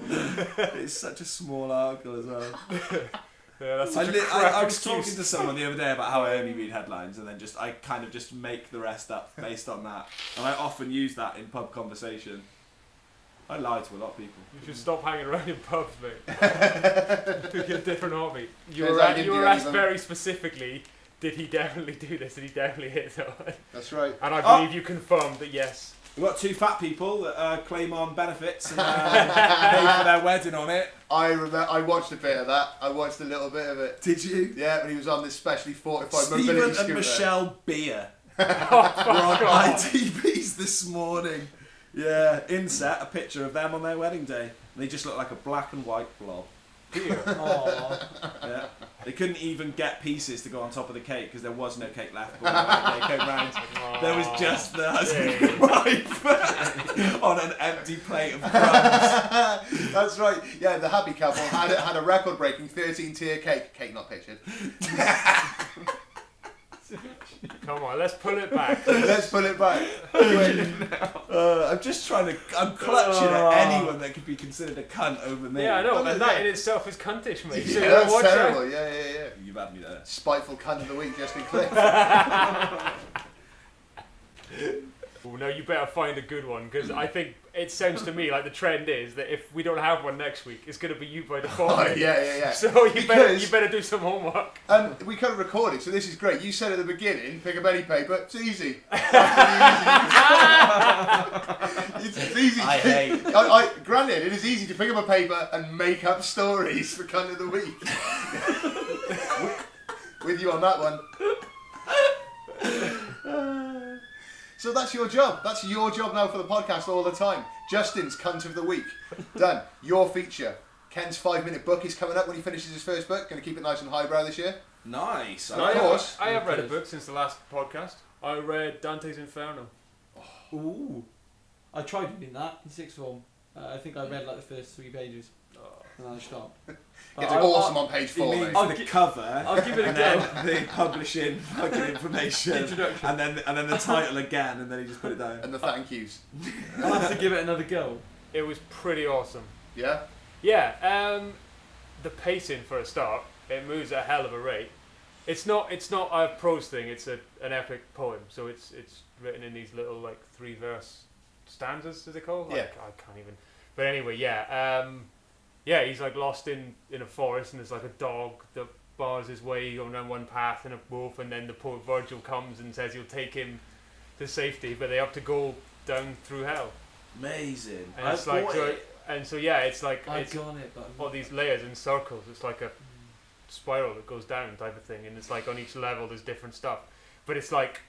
It's such a small article as well. Yeah, that's I, such li- a I, crap I was excuse. talking to someone the other day about how I only read headlines and then I kind of just make the rest up based on that. And I often use that in pub conversation. I lie to a lot of people. You should stop hanging around in pubs, mate. Pick a different hobby. You Turns were, out I didn't you do were any asked of them. very specifically, did he definitely do this? Did he definitely hit someone? That's right. And I Oh. believe you confirmed that yes. We've got 2 fat people that claim on benefits and pay for their wedding on it. I remember. I watched a bit of that. I watched a little bit of it. Did you? Yeah, when he was on this specially fortified Stephen mobility and scooter. Michelle Beer Oh, were on fuck off. ITVs this morning. Yeah, inset a picture of them on their wedding day. And they just look like a black and white blob. Dear. Aw. Yeah. They couldn't even get pieces to go on top of the cake because there was no cake left when the wedding day came round. There was just the husband and wife on an empty plate of crumbs. That's right. Yeah, the happy couple had a record-breaking 13-tier cake. Cake not pictured. Come on, let's pull it back. Let's pull it back. I'm just trying to. I'm clutching at anyone that could be considered a cunt over me. Yeah, I know, Well, and yeah. that in itself is cuntish, mate. So Yeah, you that's watch out. terrible. Yeah. You've had me there. Spiteful cunt of the week, Justin Cliff. Well, no, you better find a good one because I think it sounds to me like the trend is that if we don't have one next week, it's going to be you by default. Oh, yeah. So you Because- better do some homework. We could have recorded, so this is great. You said at the beginning, pick up any paper. It's easy. It's easy. I hate. Granted, it is easy to pick up a paper and make up stories for cunt of the week. With you on that one. So that's your job. That's your job now for the podcast all the time. Justin's cunt of the week. Done. Your feature. Ken's 5-minute book is coming up when he finishes his first book. Going to keep it nice and highbrow this year. Nice. Of course. I have read a book since the last podcast. I read Dante's Inferno. Ooh. I tried reading that in sixth form. I think I read like the first 3 pages. And then I stopped. It's awesome on page 4, It mate. means I'll the gi- cover, I'll give it a and go. then the publishing fucking information, Introduction. and then the title again, and then he just put it down. And the thank yous. I'll have to give it another go. It was pretty awesome. Yeah? Yeah, the pacing for a start, it moves at a hell of a rate. It's not a prose thing. It's an epic poem. So it's written in these little like 3-verse stanzas. Is it called? Yeah. Like, I can't even. But anyway, yeah. Yeah, he's like lost in a forest, and there's like a dog that bars his way going down one path, and a wolf, and then the poet Virgil comes and says he'll take him to safety, but they have to go down through hell. Amazing. And it's like so, and so yeah, it's like I've it's got it, but I'm all not- these layers in circles. It's like a spiral that goes down type of thing, and it's like on each level there's different stuff. But it's like,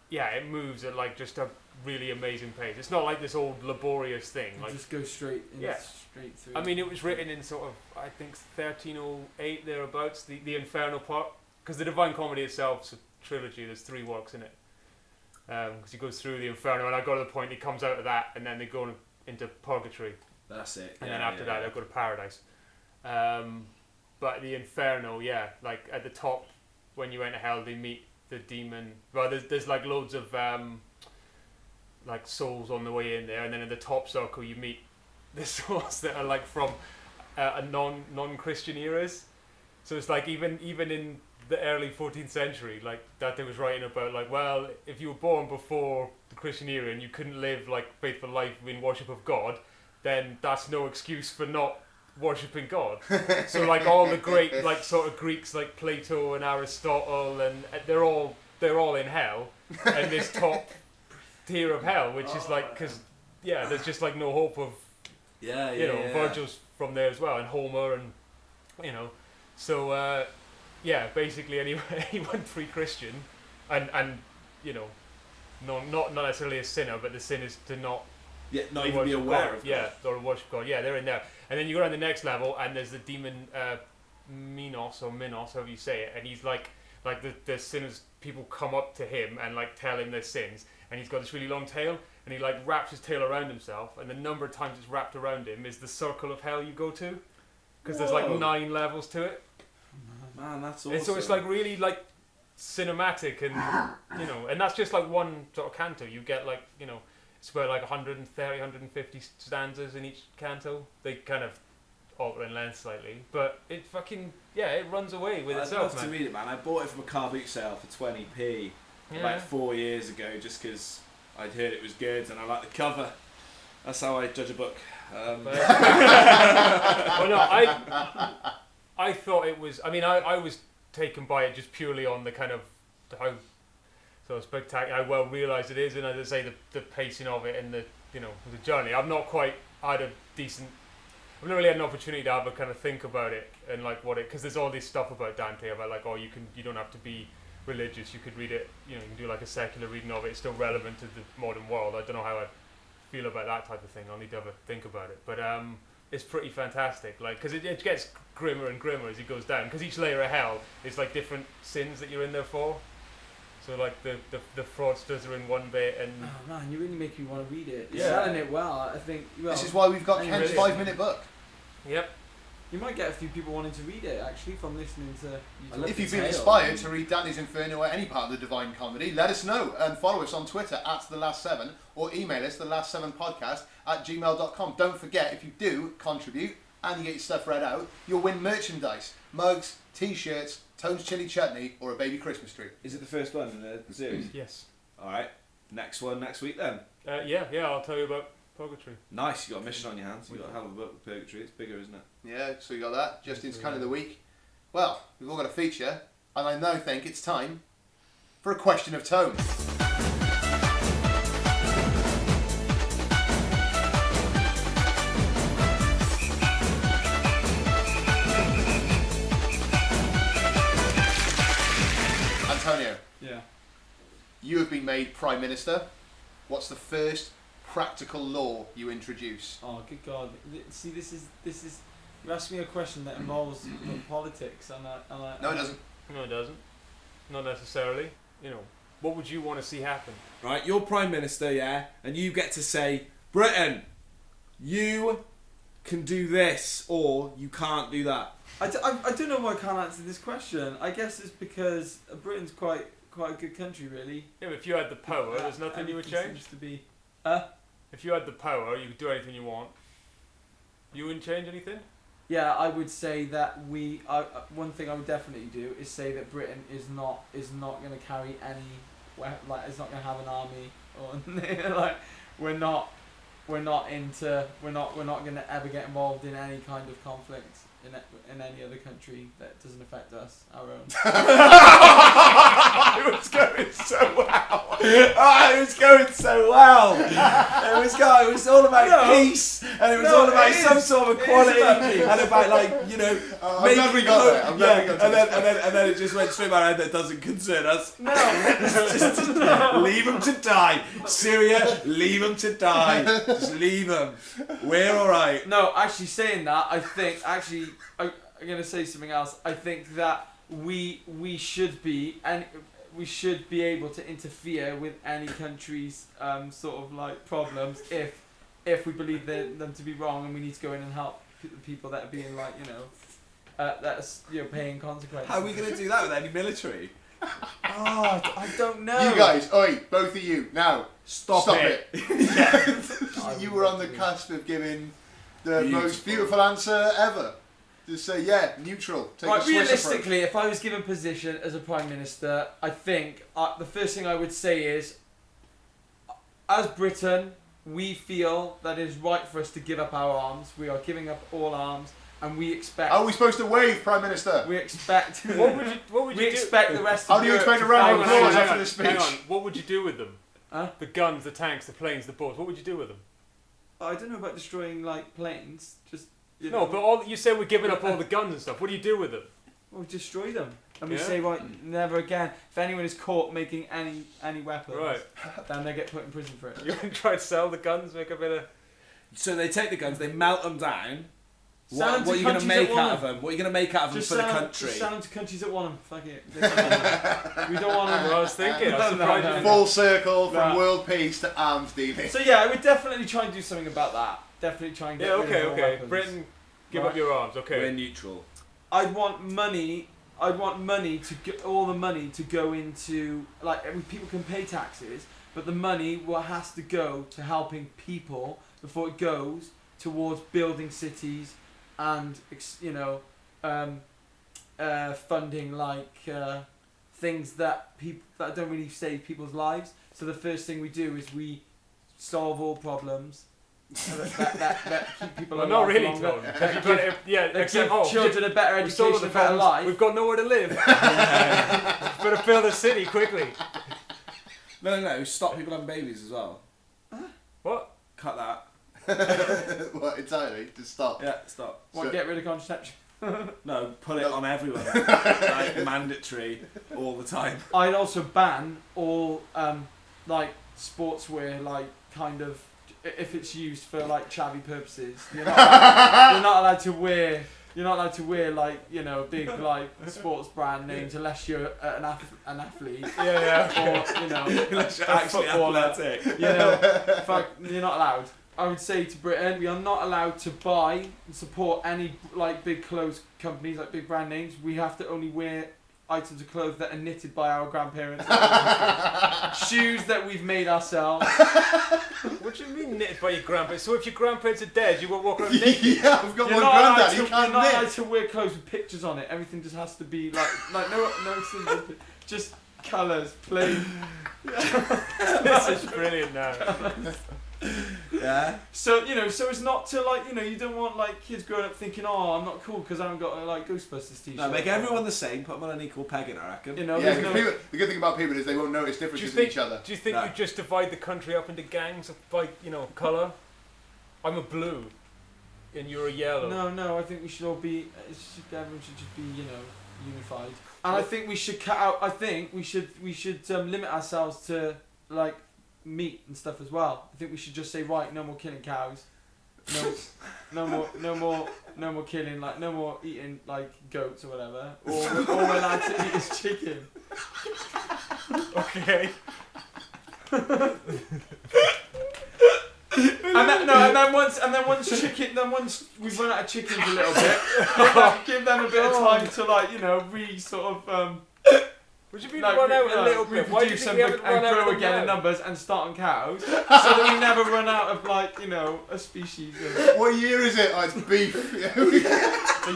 yeah, it moves at like just a really amazing pace. It's not like this old laborious thing. You Like, just go straight in, Yeah. straight through. I mean, it was written in sort of I think 1308 thereabouts. The Inferno part, because the Divine Comedy itself is a trilogy. There's 3 works in it. Because he goes through the Inferno, and I got to the point he comes out of that, and then they go into purgatory. That's it. And then after that they'll go to paradise. But the Inferno, yeah, like at the top when you enter hell they meet the demon. Well, there's like loads of like souls on the way in there, and then in the top circle you meet the souls that are like from a non-Christian eras. So it's like even in the early 14th century, like Dante was writing about like, well, if you were born before the Christian era and you couldn't live like faithful life in worship of God, then that's no excuse for not worshipping God. So like all the great like sort of Greeks like Plato and Aristotle, and they're all in hell, and this top tier of hell, which is like, because yeah, there's just like no hope of, you know, Virgil's from there as well, and Homer, and you know, so yeah, basically anyone pre-Christian, and you know, not necessarily a sinner, but the sin is to not not even be worship aware God. of Yeah, God. or worship God. Yeah, they're in there. And then you go down the next level, and there's the demon Minos, however you say it, and he's like the sinners, people come up to him and like tell him their sins, and he's got this really long tail, and he like wraps his tail around himself, and the number of times it's wrapped around him is the circle of hell you go to, because there's like Whoa. 9 levels to it. Man, that's awesome. And so it's like really like cinematic, and you know, and that's just like one sort of canto. You get like, you know, it's about like 130, 150 stanzas in each canto. They kind of alter in length slightly, but it fucking, yeah, it runs away with I'd itself, love to man. read it, man. I bought it from a car boot sale for 20p Yeah. about 4 years ago, just because I'd heard it was good and I liked the cover. That's how I judge a book. Well, no, I thought it was. I mean, I was taken by it just purely on the kind of how sort of spectacular, how well realised it is, and as I say, the pacing of it and the, you know, the journey. I've not quite had a decent. I've not really had an opportunity to have a kind of think about it and like what it, because there's all this stuff about Dante about like, oh, you don't have to be religious, you could read it, you know, you can do like a secular reading of it, it's still relevant to the modern world. I don't know how I feel about that type of thing. I'll need to have a think about it, but it's pretty fantastic, like, because it gets grimmer and grimmer as it goes down, because each layer of hell is like different sins that you're in there for. So like the fraudsters are in one bit, and Oh man, you really make me want to read it. You're Yeah. selling it well, I think. Well, This is why we've got and Ken's really- 5-minute book. yep. you might get a few people wanting to read it actually from listening to you I talk. love If you've been Tale. inspired to read Dante's Inferno or any part of the Divine Comedy, let us know and follow us on Twitter @TheLast7 or email us thelast7podcast@gmail.com. Don't forget, if you do contribute and you get your stuff read out, you'll win merchandise, mugs, t-shirts, Tone's chili chutney, or a baby Christmas tree. Is it the first one in the series? Yes. Alright, next one next week then. Yeah. I'll tell you about Purgatory. Nice, you got a mission on your hands. You got a hell of a book with Purgatory. It's bigger, isn't it? Yeah, so you got that. Justin's kind of the week. Well, we've all got a feature, and I now think it's time for a question of tone. Antonio, Yeah. you have been made Prime Minister. What's the first practical law you introduce? Oh, good God! See, this is. You asked me a question that involves politics, and I. No, it doesn't. No, it doesn't. Not necessarily. You know, what would you want to see happen? Right, you're Prime Minister, yeah, and you get to say, Britain, you can do this or you can't do that. I don't know why I can't answer this question. I guess it's because Britain's quite a good country, really. Yeah, but if you had the power, there's nothing you would Everything change. seems to be. If you had the power, you could do anything you want. You wouldn't change anything? Yeah, I would say that one thing I would definitely do is say that Britain is not going to carry any, it's not going to have an army, or like we're not going to ever get involved in any kind of conflict in any other country that doesn't affect us, our own. It was going so well. It was going so well. It was all about peace, and it was all about some sort of equality, and about like, you know, I'm glad we got there. I'm glad we got to this. and then it just went straight my head. That doesn't concern us. No. Just leave them to die. Syria, leave them to die. Just leave them. We're all right. No, actually saying that, I think I'm gonna say something else. I think that we should be able to interfere with any country's sort of like problems if we believe them to be wrong, and we need to go in and help the people that are being like, you know, that's, you know, paying consequences. How are we going to do that with any military? Oh, I don't know. You guys, oi, both of you, now, stop it. I You would were on the love to. cusp of giving the Beautiful. most beautiful answer ever. Just say, yeah, neutral. Take a Right, Swiss realistically, if I was given position as a Prime Minister, I think the first thing I would say is, as Britain, we feel that it is right for us to give up our arms. We are giving up all arms, and we expect. Are we supposed to wave, Prime Minister? We expect. What would we you do? expect the rest How of do you Europe explain to a round of follow applause suit. after this speech? Hang on. What would you do with them? Huh? The guns, the tanks, the planes, the boats. What would you do with them? I don't know about destroying like planes. Just No, but all you say we're giving up all the guns and stuff. What do you do with them? we'll destroy them, and we Yeah? say right, never again. If anyone is caught making any weapons, Right. then they get put in prison for it. You want to try to sell the guns, make a bit of. So they take the guns, they melt them down, What are you going to make out of them? What are you going to make out of them for the country? Just sell them to countries that want them. Fuck it. We don't want them. I was thinking. I was surprised you didn't. Full circle from world peace to arms dealing. So yeah, I would definitely try and do something about that. Definitely try and get rid of all weapons. Britain, give up your arms. Okay. We're neutral. I'd want money to all the money to go into people can pay taxes, but the money has to go to helping people before it goes towards building cities and funding things that don't really save people's lives. So the first thing we do is we solve all problems that keep people alive not really, longer. Tom. Except Children a better education, a better life. We've got nowhere to live. Better fill the city quickly. No. Stop people having babies as well. What? Cut that. What, entirely? Just stop. Yeah, stop. Get rid of contraception? No, put it on everyone. Mandatory all the time. I'd also ban all sportswear, if it's used for chavvy purposes. You're not allowed to wear. You're not allowed to wear big sports brand names unless you're an athlete. Yeah. Or Unless you're actually athletic. You're not allowed. I would say to Britain, we are not allowed to buy and support any big clothes companies, big brand names. We have to only wear items of clothes that are knitted by our grandparents. Shoes that we've made ourselves. What do you mean knitted by your grandparents? So if your grandparents are dead, you won't walk around naked? Yeah, I've got one granddad, you can't You're not allowed knit. to wear clothes with pictures on it. Everything just has to be no symbols, just colours, plain. This is brilliant now. Yeah. So so it's not to you don't want kids growing up thinking, oh, I'm not cool because I haven't got a Ghostbusters t-shirt. No, make everyone the same. Put them on an equal pegging, I reckon. Yeah, people, the good thing about people is they won't notice differences in each other. Do you think you just divide the country up into gangs by colour? I'm a blue, and you're a yellow. No. I think we should all be. Everyone should just be unified. And I think we should cut out. I think we should limit ourselves to meat and stuff as well. I think we should just say, right, no more killing cows. No more killing no more eating goats or whatever. All we're allowed to eat is chicken. Okay. and then once we've run out of chickens a little bit, give them a bit of time to Would you mean run out a little bit? Why do you think we haven't run out grow of again in now? numbers and start on cows, so that we never run out of a species. What year is it? Oh, it's beef. A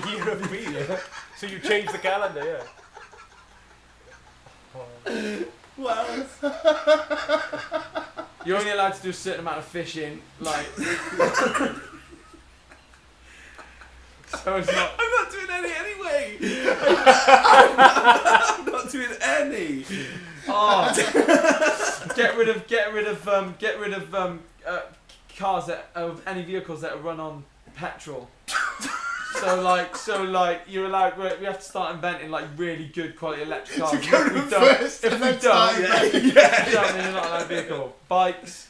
year of beef. Yeah. So you change the calendar, yeah. Well, You're only allowed to do a certain amount of fishing, so it's not. I'm not doing any anyway. I'm not doing any. Oh, get rid of cars any vehicles that are run on petrol. So you're allowed. We have to start inventing really good quality electric cars. If If we don't, then you're not allowed a vehicle. Bikes,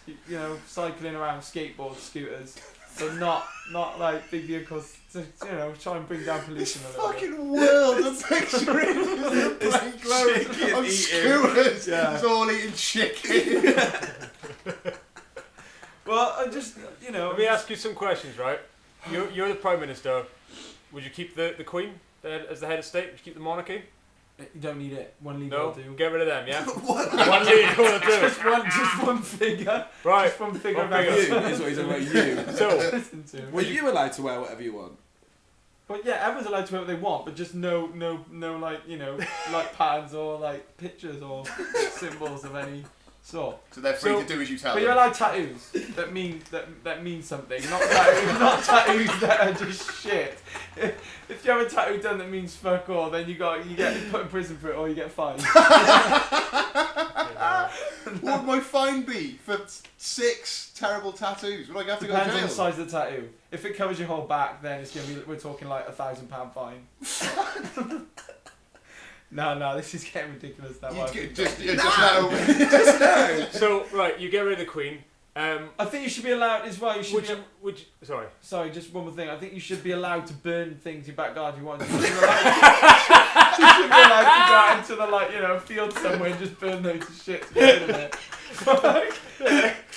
cycling around, skateboards, scooters. So not big vehicles. To, try and bring down pollution a little bit. Fucking world of picturing the blank chicken on eating. scooters. Yeah. It's all eating chicken. Well, I just Let me ask you some questions, right? You're the Prime Minister. Would you keep the Queen as the head of state? Would you keep the monarchy? You don't need it. One leader No, will do. get rid of them, yeah? One leader will do. Just one figure. Right. Just one figure. One figure. You is what he's talking about. You. So, Listen to him. Were you allowed to wear whatever you want? But yeah, everyone's allowed to wear what they want, but just no patterns or pictures or symbols of any sort. So they're free to do as you tell But them. you're allowed tattoos that mean something, not tattoos that are just shit. If you have a tattoo done that means fuck all, then you get put in prison for it or you get fined. What would my fine be for 6 terrible tattoos? Would I have to Depends go to on jail? the size of the tattoo. If it covers your whole back, then it's gonna be. We're talking £1,000 fine. No, this is getting ridiculous. That Just now. So right, you get rid of the Queen. I think you should be allowed as well. You should. Would you? Sorry. Sorry, just one more thing. I think you should be allowed to burn things in your back garden if you want. You should be allowed to go out into the field somewhere and just burn loads of shit to get rid of it.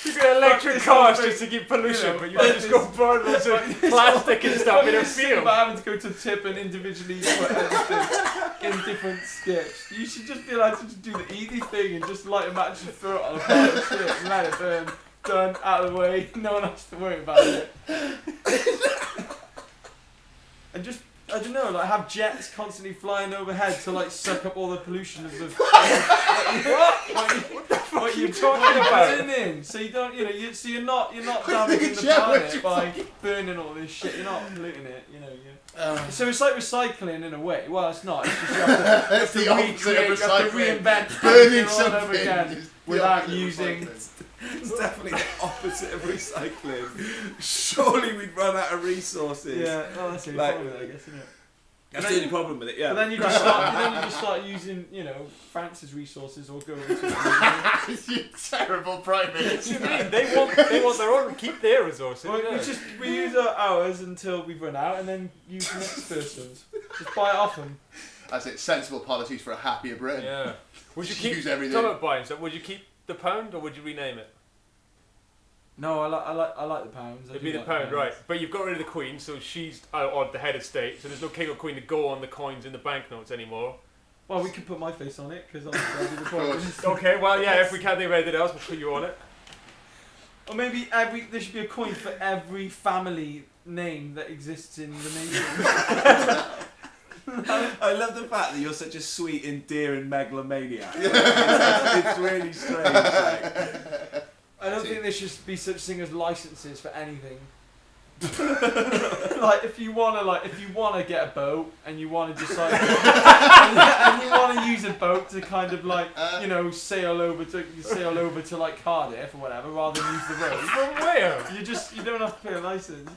You get electric cars just to keep pollution, but you can just go burn loads of plastic and stuff in a field. About having to go to tip and individually put everything in different skips. You should just be allowed to just do the easy thing and just light a match and throw it on a pile of shit and let it burn. Done, out of the way, no one has to worry about it. And just, I don't know, have jets constantly flying overhead to suck up all the pollution of the... What are you talking about? In. So you don't, you're not damaging the planet by burning all this shit. You're not polluting it. So it's like recycling in a way. Well, it's not. It's just you have to reinvent burning all over again without using. It's definitely the opposite of recycling. Surely we'd run out of resources. Yeah, well, that's the only problem with it, I guess, isn't it? That's the only problem with it, yeah. But then you just start using, France's resources or go over to You terrible prime minister. What do you mean? They want their own, keep their resources. Well, we use ours until we run out, and then use the next person's. Just buy it off them. That's it. Sensible policies for a happier Britain. Yeah. Would you Just keep use everything. Talk about buying stuff. Would you keep the pound or would you rename it? No, I like the pounds. It'd be the pound, right? But you've got rid of the Queen, so she's on the head of state. So there's no king or queen to go on the coins and the banknotes anymore. Well, we could put my face on it because I'll do the coins. Okay, well, yeah. If we can't think of anything else, we'll put you on it. Or maybe there should be a coin for every family name that exists in the nation. I love the fact that you're such a sweet, endearing megalomaniac. It's really strange. I don't think there should be such thing as licenses for anything. If you wanna get a boat and you wanna decide and you wanna use a boat to kind of sail over to Cardiff or whatever rather than use the road. From where? You don't have to pay a license,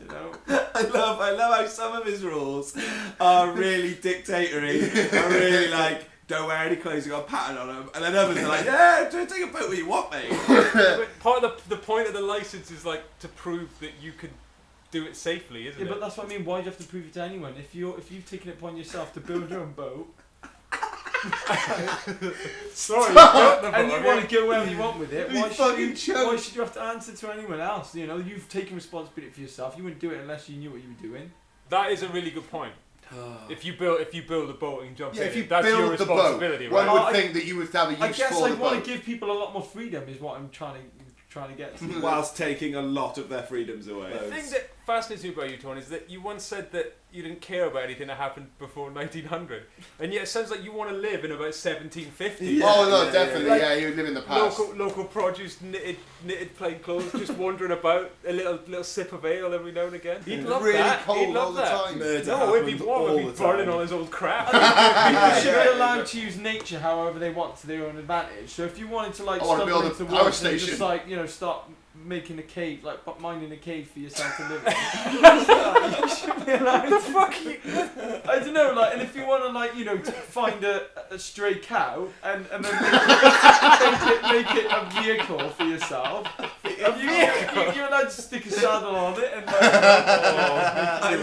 I love how some of his rules are really dictatory. Are really don't wear any clothes, you got a pattern on them, and then others are like, yeah, take a boat where you want, mate. But part of the point of the license is to prove that you could do it safely, isn't it? Yeah, but that's what I mean. Why do you have to prove it to anyone? If you've taken it upon yourself to build your own boat, sorry, and you want to go wherever you want with it, why should you have to answer to anyone else? You've taken responsibility for yourself. You wouldn't do it unless you knew what you were doing. That is a really good point. If you build a boat and jump in, if you that's build your responsibility, the boat, right? one would think that you would have a use I guess for the I want boat. to give people a lot more freedom. Is what I'm trying to get to. Whilst taking a lot of their freedoms away. The thing that fascinates me about you, Tony, is that you once said that you didn't care about anything that happened before 1900, and yet it sounds like you want to live in about 1750. Yeah. Oh no, definitely, yeah, you would live in the past. Local produce, knitted plain clothes, just wandering about, a little sip of ale every now and again. He'd love really that. cold He'd love all the that. time. No, it'd be warm. It'd be burning all his old crap. People should be allowed to use nature however they want to their own advantage. So if you wanted to wanna build a into power woods and station. just start making a cave, mining a cave for yourself to live in. You should be allowed The fuck you? I don't know, and if you want to find a stray cow and then make it a vehicle for yourself. You're allowed to stick a saddle on it and I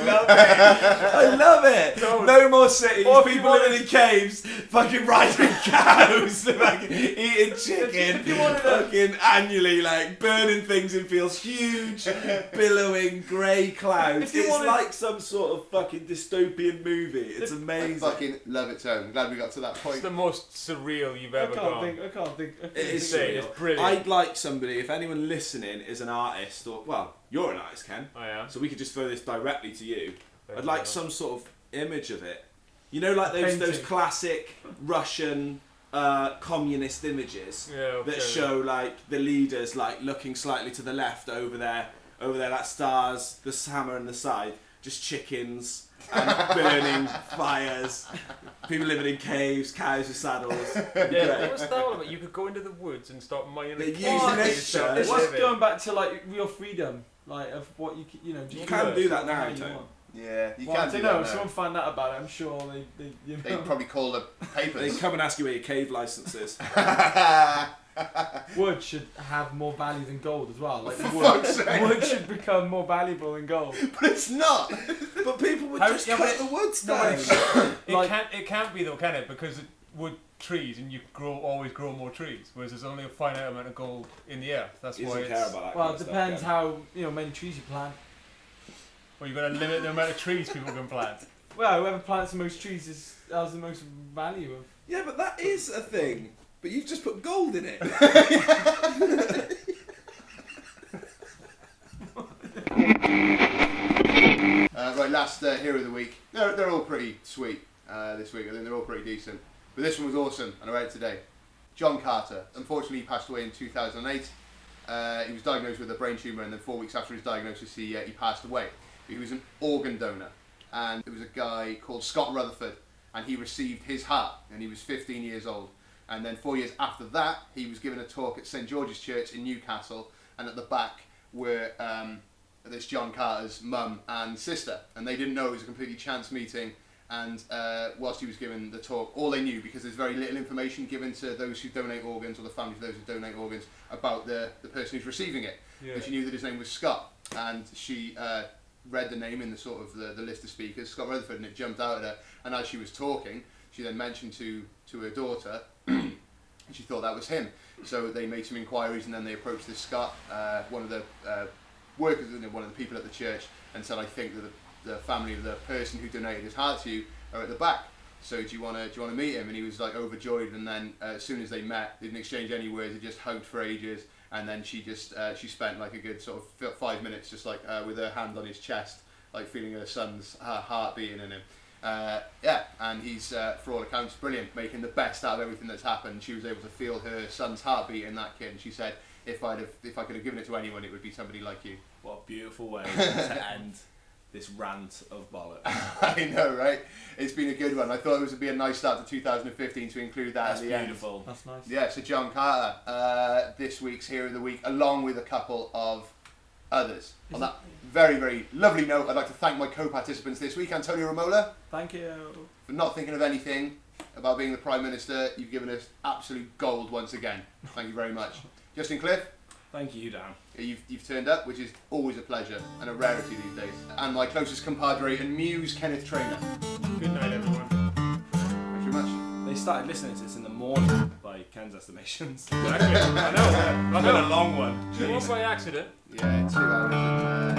love it. No more cities. People living in caves, fucking riding cows, fucking eating chicken, fucking annually burning things in fields, huge, billowing grey clouds. It's like some sort of fucking dystopian movie. It's amazing. I fucking love it, Tone. I'm glad we got to that point. It's the most surreal you've ever gone. I can't think. It is Insane, surreal. it's brilliant. I'd like somebody, if anyone listening is an artist, or you're an artist, Ken. I am. So we could just throw this directly to you. Thank I'd you like very some sort of image of it. Those Painting. classic Russian communist images that show the leaders looking slightly to the left over there that stars, the hammer and the side, just chickens and burning fires, people living in caves, cows with saddles. Yeah, what's that all about? You could go into the woods and start mining. They the use caves. nature. It's just going back to real freedom, of what you You can do that now, how you Tone. want. Yeah, you Well, I can't don't do know. that If now. someone find out about it, I'm sure they'd They'd probably call the They papers. come and ask you where your cave license is. Wood should have more value than gold as well. Like fuck's sake. wood should become more valuable than gold. But it's not. But people would How- just yeah, but cut the woods No, down. it can't be though, can it? Because wood trees and you always grow more trees, whereas there's only a finite amount of gold in the earth. That's He why doesn't it's. care about that Well, kind it of depends stuff, how many trees you plant. Well, you've got to limit the amount of trees people can plant. Well, whoever plants the most trees has the most value of. Yeah, but that is a thing. But you've just put gold in it. Right, last hero of the week. They're all pretty sweet this week. I think they're all pretty decent. But this one was awesome, and I read it today. John Carter. Unfortunately, he passed away in 2008. He was diagnosed with a brain tumour, and then 4 weeks after his diagnosis, he passed away. He was an organ donor, and it was a guy called Scott Rutherford, and he received his heart, and he was 15 years old. And then 4 years after that, he was given a talk at St George's Church in Newcastle, and at the back were this John Carter's mum and sister, and they didn't know it was a completely chance meeting. And whilst he was giving the talk, all they knew, because there's very little information given to those who donate organs, or the families of those who donate organs, about the person who's receiving it. Yeah. And she knew that his name was Scott, and she read the name in the sort of the list of speakers, Scott Rutherford, and it jumped out at her. And as she was talking, she then mentioned to her daughter, and she thought that was him. So they made some inquiries, and then they approached this Scott, one of the workers, one of the people at the church, and said, I think that the family of the person who donated his heart to you are at the back. So do you want to meet him? And he was like overjoyed. And then as soon as they met, they didn't exchange any words. They just hugged for ages. And then she just she spent like a good sort of 5 minutes just like with her hand on his chest, like feeling her son's heart beating in him. Yeah, and he's for all accounts brilliant, making the best out of everything that's happened. She was able to feel her son's heartbeat in that kid, and she said, if I could have given it to anyone, it would be somebody like you. What a beautiful way to end this rant of bollocks. I know, right? It's been a good one. I thought it would be a nice start to 2015 to include that That's at the beautiful. end. That's nice. Yeah, so John Carter, this week's Hero of the Week, along with a couple of others. On that very, very lovely note, I'd like to thank my co-participants this week, Antonio Romola, Thank you. for not thinking of anything about being the Prime Minister. You've given us absolute gold once again. Thank you very much. Justin Cliff, Thank you, Dan. you've turned up, which is always a pleasure and a rarity these days. And my closest compadre and muse, Kenneth Trainer. Good night, everyone. Thanks very much. They started listening to this in the morning by Ken's estimations. Exactly. I know. I've been a long one. What by accident? Yeah, 2 hours and